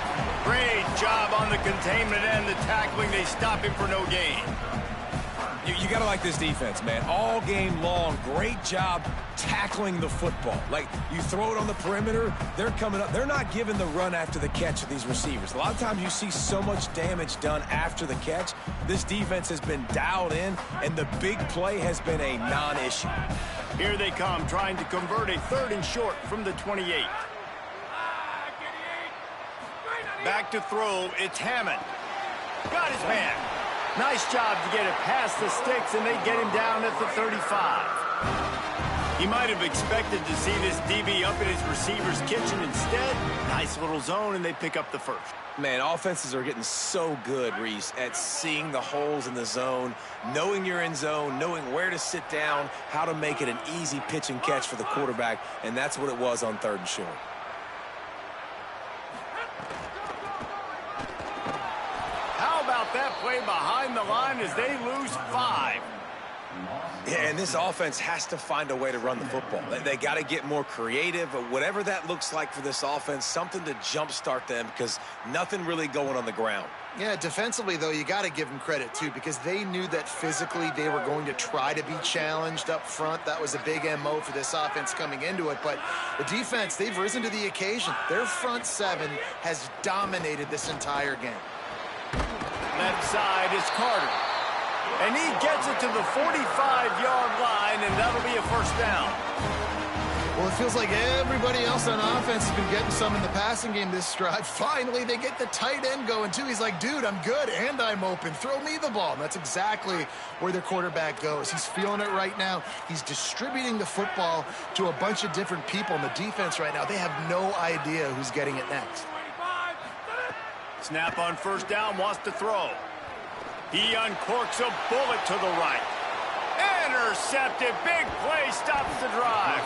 A: Great job on the containment and the tackling. They stop him for no gain.
D: You got to like this defense, man. All game long, great job tackling the football. Like, you throw it on the perimeter, they're coming up. They're not giving the run after the catch of these receivers. A lot of times you see so much damage done after the catch. This defense has been dialed in, and the big play has been a non-issue.
A: Here they come, trying to convert a 3rd and short from the 28. Back to throw, it's Hammond. Got his man. Nice job to get it past the sticks, and they get him down at the 35. He might have expected to see this DB up in his receiver's kitchen. Instead, nice little zone, and they pick up the first.
D: Man, offenses are getting so good, Reese, at seeing the holes in the zone, knowing you're in zone, knowing where to sit down, how to make it an easy pitch and catch for the quarterback, and that's what it was on 3rd and short.
A: How about that play behind the line as they lose 5?
D: Yeah, and this offense has to find a way to run the football. They got to get more creative, or whatever that looks like for this offense, something to jumpstart them, because nothing really going on the ground.
C: Yeah, defensively, though, you got to give them credit, too, because they knew that physically they were going to try to be challenged up front. That was a big MO for this offense coming into it. But the defense, they've risen to the occasion. Their front 7 has dominated this entire game.
A: Left side is Carter. And he gets it to the 45-yard line, and that'll be a first down.
C: Well, it feels like everybody else on offense has been getting some in the passing game this drive. Finally, they get the tight end going, too. He's like, dude, I'm good, and I'm open. Throw me the ball. And that's exactly where their quarterback goes. He's feeling it right now. He's distributing the football to a bunch of different people. In the defense right now, they have no idea who's getting it next.
A: Snap on first down, wants to throw. He uncorks a bullet to the right. Intercepted. Big play stops the drive.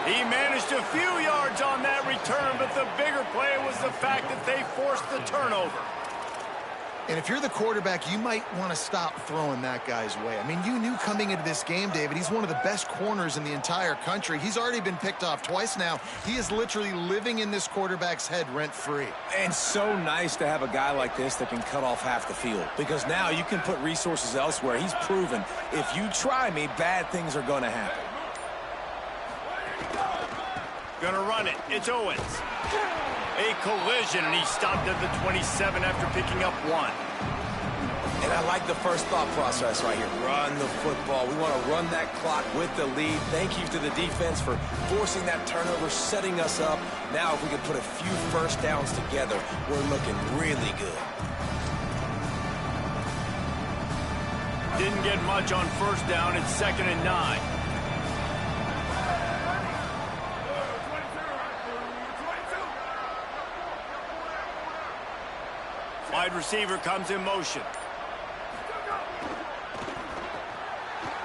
A: He managed a few yards on that return, but the bigger play was the fact that they forced the turnover.
C: And if you're the quarterback, you might want to stop throwing that guy's way. I mean, you knew coming into this game, David, he's one of the best corners in the entire country. He's already been picked off twice now. He is literally living in this quarterback's head rent-free.
D: And so nice to have a guy like this that can cut off half the field, because now you can put resources elsewhere. He's proven, if you try me, bad things are going to happen.
A: Gonna run it. It's Owens. A collision, and he stopped at the 27 after picking up 1.
D: And I like the first thought process right here. Run the football. We want to run that clock with the lead. Thank you to the defense for forcing that turnover, setting us up. Now if we can put a few first downs together, we're looking really good.
A: Didn't get much on first down. It's 2nd and 9. Wide wide receiver comes in motion.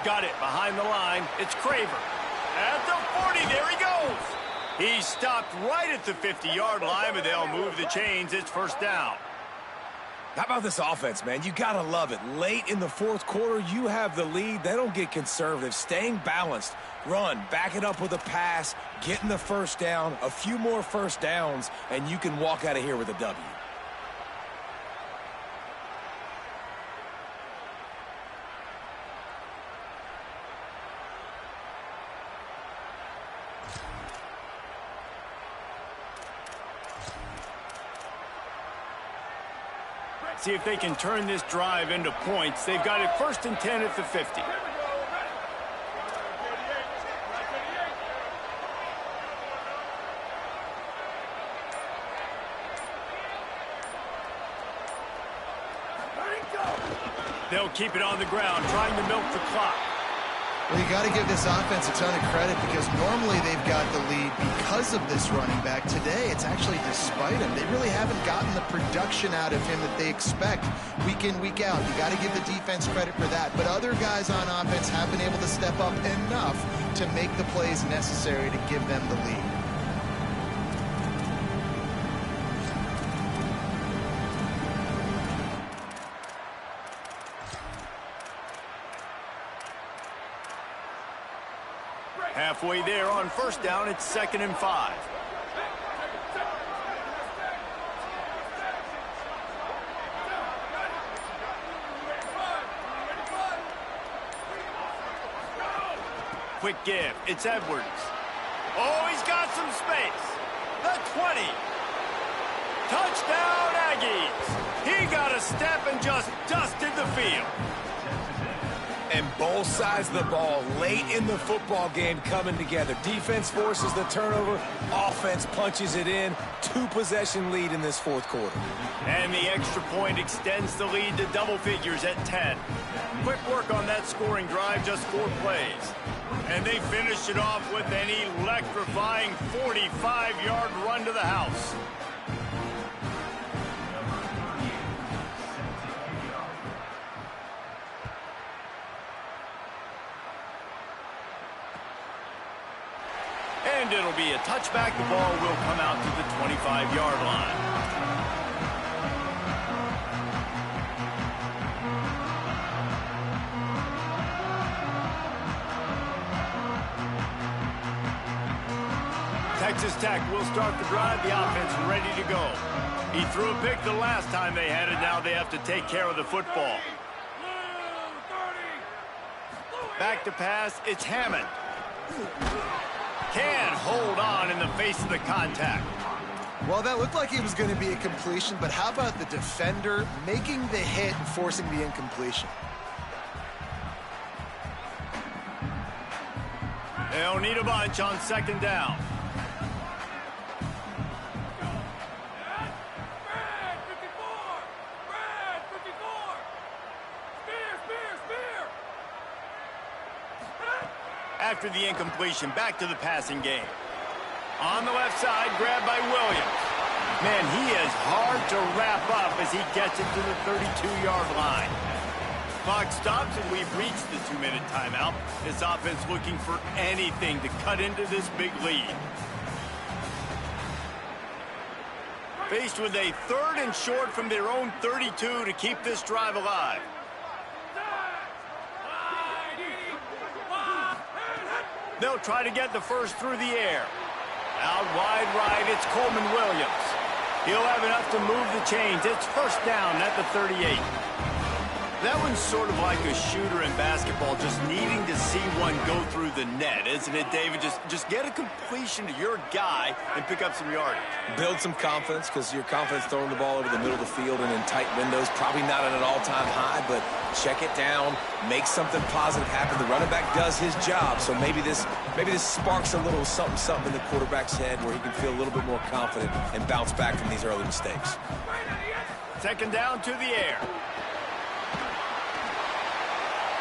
A: Got it behind the line. It's Craver. At the 40, there he goes. He stopped right at the 50-yard line, but they'll move the chains. It's first down.
D: How about this offense, man? You got to love it. Late in the fourth quarter, you have the lead. They don't get conservative. Staying balanced. Run, back it up with a pass, getting the first down, a few more first downs, and you can walk out of here with a W.
A: See if they can turn this drive into points. They've got it 1st and 10 at the 50. They'll keep it on the ground, trying to milk the clock.
C: Well, you got to give this offense a ton of credit because normally they've got the lead because of this running back. Today, it's actually despite him. They really haven't gotten the production out of him that they expect week in, week out. You got to give the defense credit for that. But other guys on offense have been able to step up enough to make the plays necessary to give them the lead.
A: Halfway there on first down, it's 2nd and 5. Quick give. It's Edwards. Oh, he's got some space. The 20. Touchdown, Aggies. He got a step and just dusted the field.
D: And both sides of the ball late in the football game coming together. Defense forces the turnover. Offense punches it in. 2-possession lead in this fourth quarter.
A: And the extra point extends the lead to double figures at 10. Quick work on that scoring drive, just 4 plays. And they finish it off with an electrifying 45-yard run to the house. And it'll be a touchback. The ball will come out to the 25-yard line. Texas Tech will start the drive. The offense ready to go. He threw a pick the last time they had it. Now they have to take care of the football. Back to pass. It's Hammond. Can't hold on in the face of the contact.
C: Well, that looked like it was going to be a completion, but how about the defender making the hit and forcing the incompletion?
A: They'll need a bunch on 2nd down. After the incompletion, back to the passing game. On the left side, grabbed by Williams. Man, he is hard to wrap up as he gets it to the 32-yard line. Clock stops and we've reached the 2-minute timeout. This offense looking for anything to cut into this big lead. Faced with a 3rd and short from their own 32 to keep this drive alive. They'll try to get the first through the air. Out wide right, it's Coleman Williams. He'll have enough to move the chains. It's first down at the 38. That one's sort of like a shooter in basketball, just needing to see one go through the net, isn't it, David? Just get a completion to your guy and pick up some yardage.
D: Build some confidence, because your confidence throwing the ball over the middle of the field and in tight windows, probably not at an all-time high, but check it down, make something positive happen. The running back does his job, so maybe this sparks a little something in the quarterback's head where he can feel a little bit more confident and bounce back from these early mistakes.
A: 2nd down to the air.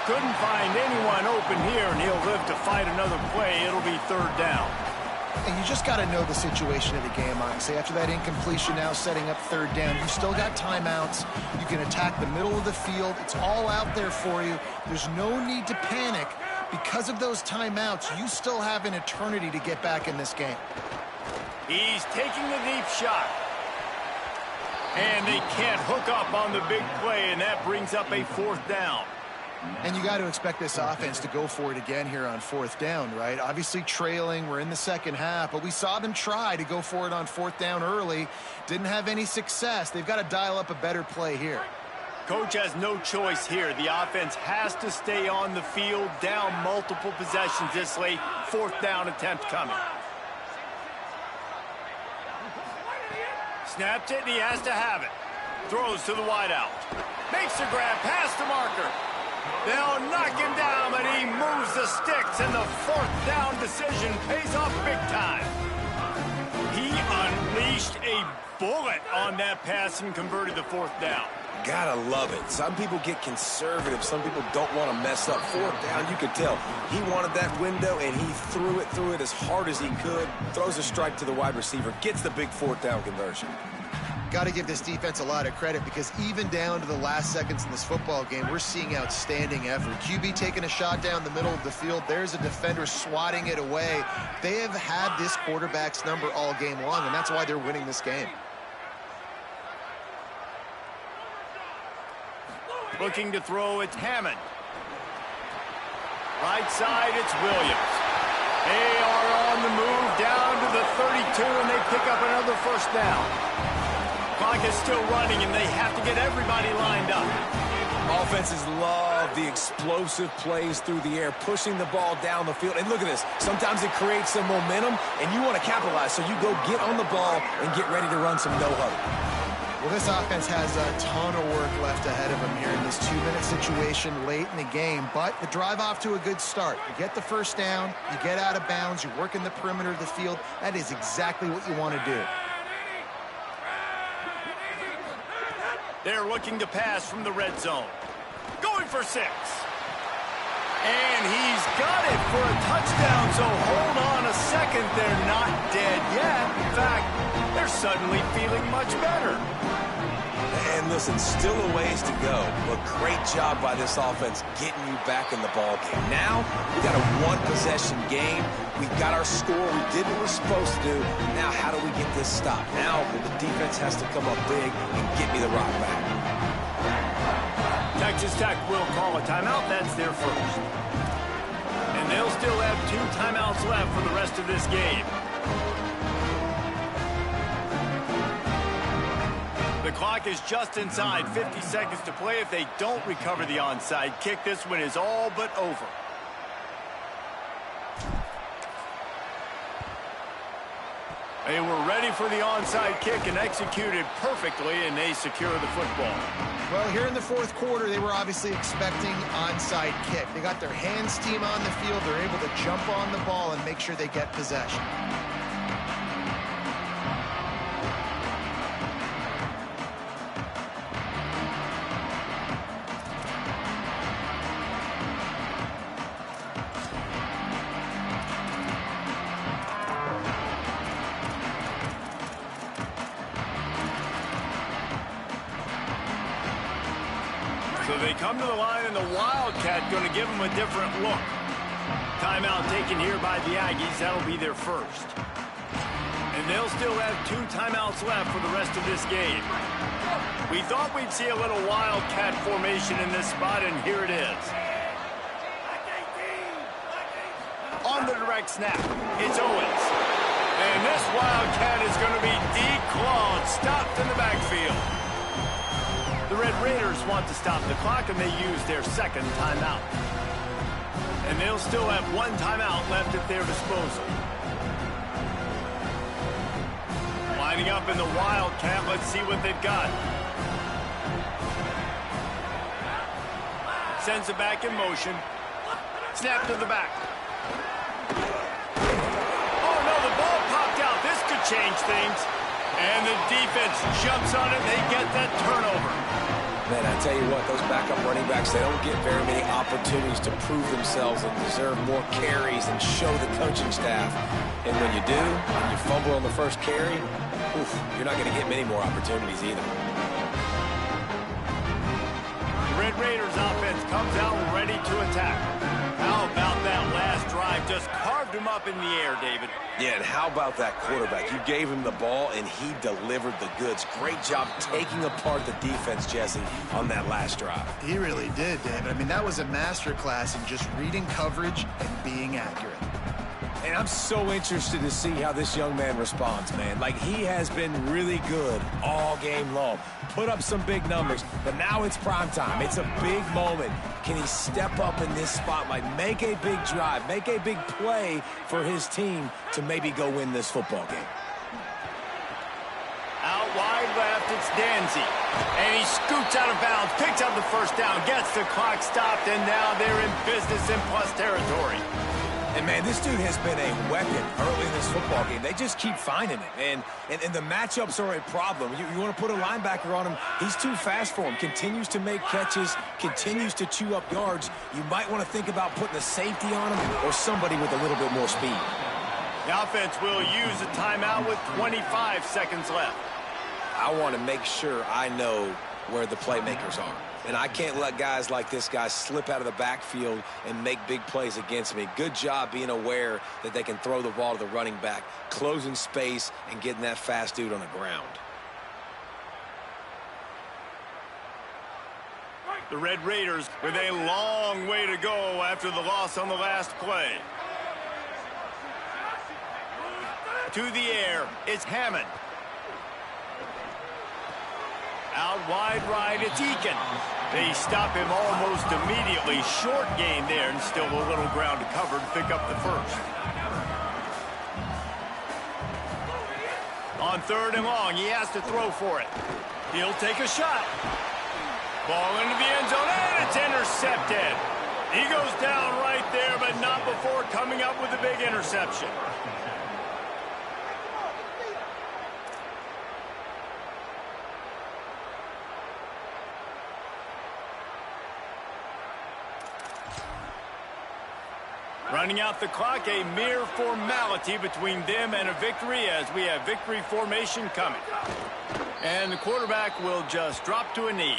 A: Couldn't find anyone open here, and he'll live to fight another play. It'll be 3rd down.
C: And you just got to know the situation of the game, honestly. After that incompletion, now setting up third down, you've still got timeouts. You can attack the middle of the field. It's all out there for you. There's no need to panic. Because of those timeouts, you still have an eternity to get back in this game.
A: He's taking the deep shot. And they can't hook up on the big play, and that brings up a fourth down.
C: And you got to expect this offense to go for it again here on fourth down, right? Obviously trailing, we're in the second half, but we saw them try to go for it on fourth down early. Didn't have any success. They've got to dial up a better play here.
A: Coach has no choice here. The offense has to stay on the field, down multiple possessions this late. Fourth down attempt coming. Snapped it, and he has to have it. Throws to the wideout. Makes the grab past the marker. They'll knock him down, but he moves the sticks, and the fourth down decision pays off big time. He unleashed a bullet on that pass and converted the fourth down.
D: Gotta love it. Some people get conservative. Some people don't want to mess up. Fourth down, you could tell. He wanted that window, and he threw it as hard as he could. Throws a strike to the wide receiver. Gets the big fourth down conversion.
C: Got to give this defense a lot of credit because even down to the last seconds in this football game, we're seeing outstanding effort. QB taking a shot down the middle of the field. There's a defender swatting it away. They have had this quarterback's number all game long, and that's why they're winning this game.
A: Looking to throw, it's Hammond. Right side, it's Williams. They are on the move down to the 32, and they pick up another first down. Clock is still running, and they have to get everybody lined up.
D: Offenses love the explosive plays through the air, pushing the ball down the field. And look at this. Sometimes it creates some momentum, and you want to capitalize. So you go get on the ball and get ready to run some no-huddle.
C: Well, this offense has a ton of work left ahead of them here in this 2-minute situation late in the game. But the drive off to a good start. You get the first down, you get out of bounds, you work in the perimeter of the field. That is exactly what you want to do.
A: They're looking to pass from the red zone. Going for 6. And he's got it for a touchdown, so hold on a second. They're not dead yet. In fact, they're suddenly feeling much better.
D: And listen, still a ways to go, but great job by this offense getting you back in the ball game. Now, we got a one-possession game. We got our score. We did what we're supposed to do. Now, how do we get this stopped? Now, the defense has to come up big and get me the rock back.
A: Texas Tech will call a timeout. That's their first. And they'll still have 2 timeouts left for the rest of this game. The clock is just inside 50 seconds to play. If they don't recover the onside kick, this one is all but over. They were ready for the onside kick and executed perfectly, and they secure the football.
C: Well, here in the fourth quarter, they were obviously expecting onside kick. They got their hands team on the field. They're able to jump on the ball and make sure they get possession.
A: So they come to the line, and the Wildcat going to give them a different look. Timeout taken here by the Aggies. That'll be their first. And they'll still have 2 timeouts left for the rest of this game. We thought we'd see a little Wildcat formation in this spot, and here it is. On the direct snap, it's Owens. And this Wildcat is going to be declawed, stopped in the backfield. The Red Raiders want to stop the clock, and they use their second timeout. And they'll still have 1 timeout left at their disposal. Lining up in the Wildcat. Let's see what they've got. Sends it back in motion. Snap to the back. Oh, no, the ball popped out. This could change things. And the defense jumps on it. They get that turnover.
D: Man, I tell you what, those backup running backs, they don't get very many opportunities to prove themselves and deserve more carries and show the coaching staff. And when you do, when you fumble on the first carry, oof, you're not going to get many more opportunities either.
A: Red Raiders offense comes out ready to attack. How about that last drive? Just carved him up in the air, David.
D: Yeah, and how about that quarterback? You gave him the ball, and he delivered the goods. Great job taking apart the defense, Jesse, on that last drive.
C: He really did, David. I mean, that was a masterclass in just reading coverage and being accurate.
D: And I'm so interested to see how this young man responds, man. Like, he has been really good all game long. Put up some big numbers, but now it's prime time. It's a big moment. Can he step up in this spotlight, make a big drive, make a big play for his team to maybe go win this football game?
A: Out wide left, it's Danzy. And he scoots out of bounds, picks up the first down, gets the clock stopped, and now they're in business in plus territory.
D: And, man, this dude has been a weapon early in this football game. They just keep finding it. And the matchups are a problem. You want to put a linebacker on him, he's too fast for him. Continues to make catches, continues to chew up yards. You might want to think about putting a safety on him or somebody with a little bit more speed.
A: The offense will use a timeout with 25 seconds left.
D: I want to make sure I know where the playmakers are. And I can't let guys like this guy slip out of the backfield and make big plays against me. Good job being aware that they can throw the ball to the running back, closing space, and getting that fast dude on the ground.
A: The Red Raiders with a long way to go after the loss on the last play. To the air, it's Hammond. Out wide right, it's Eakin. They stop him almost immediately. Short gain there, and still a little ground to cover to pick up the first. On 3rd and long, he has to throw for it. He'll take a shot. Ball into the end zone, and it's intercepted. He goes down right there, but not before coming up with a big interception. Running out the clock, a mere formality between them and a victory as we have victory formation coming. And the quarterback will just drop to a knee.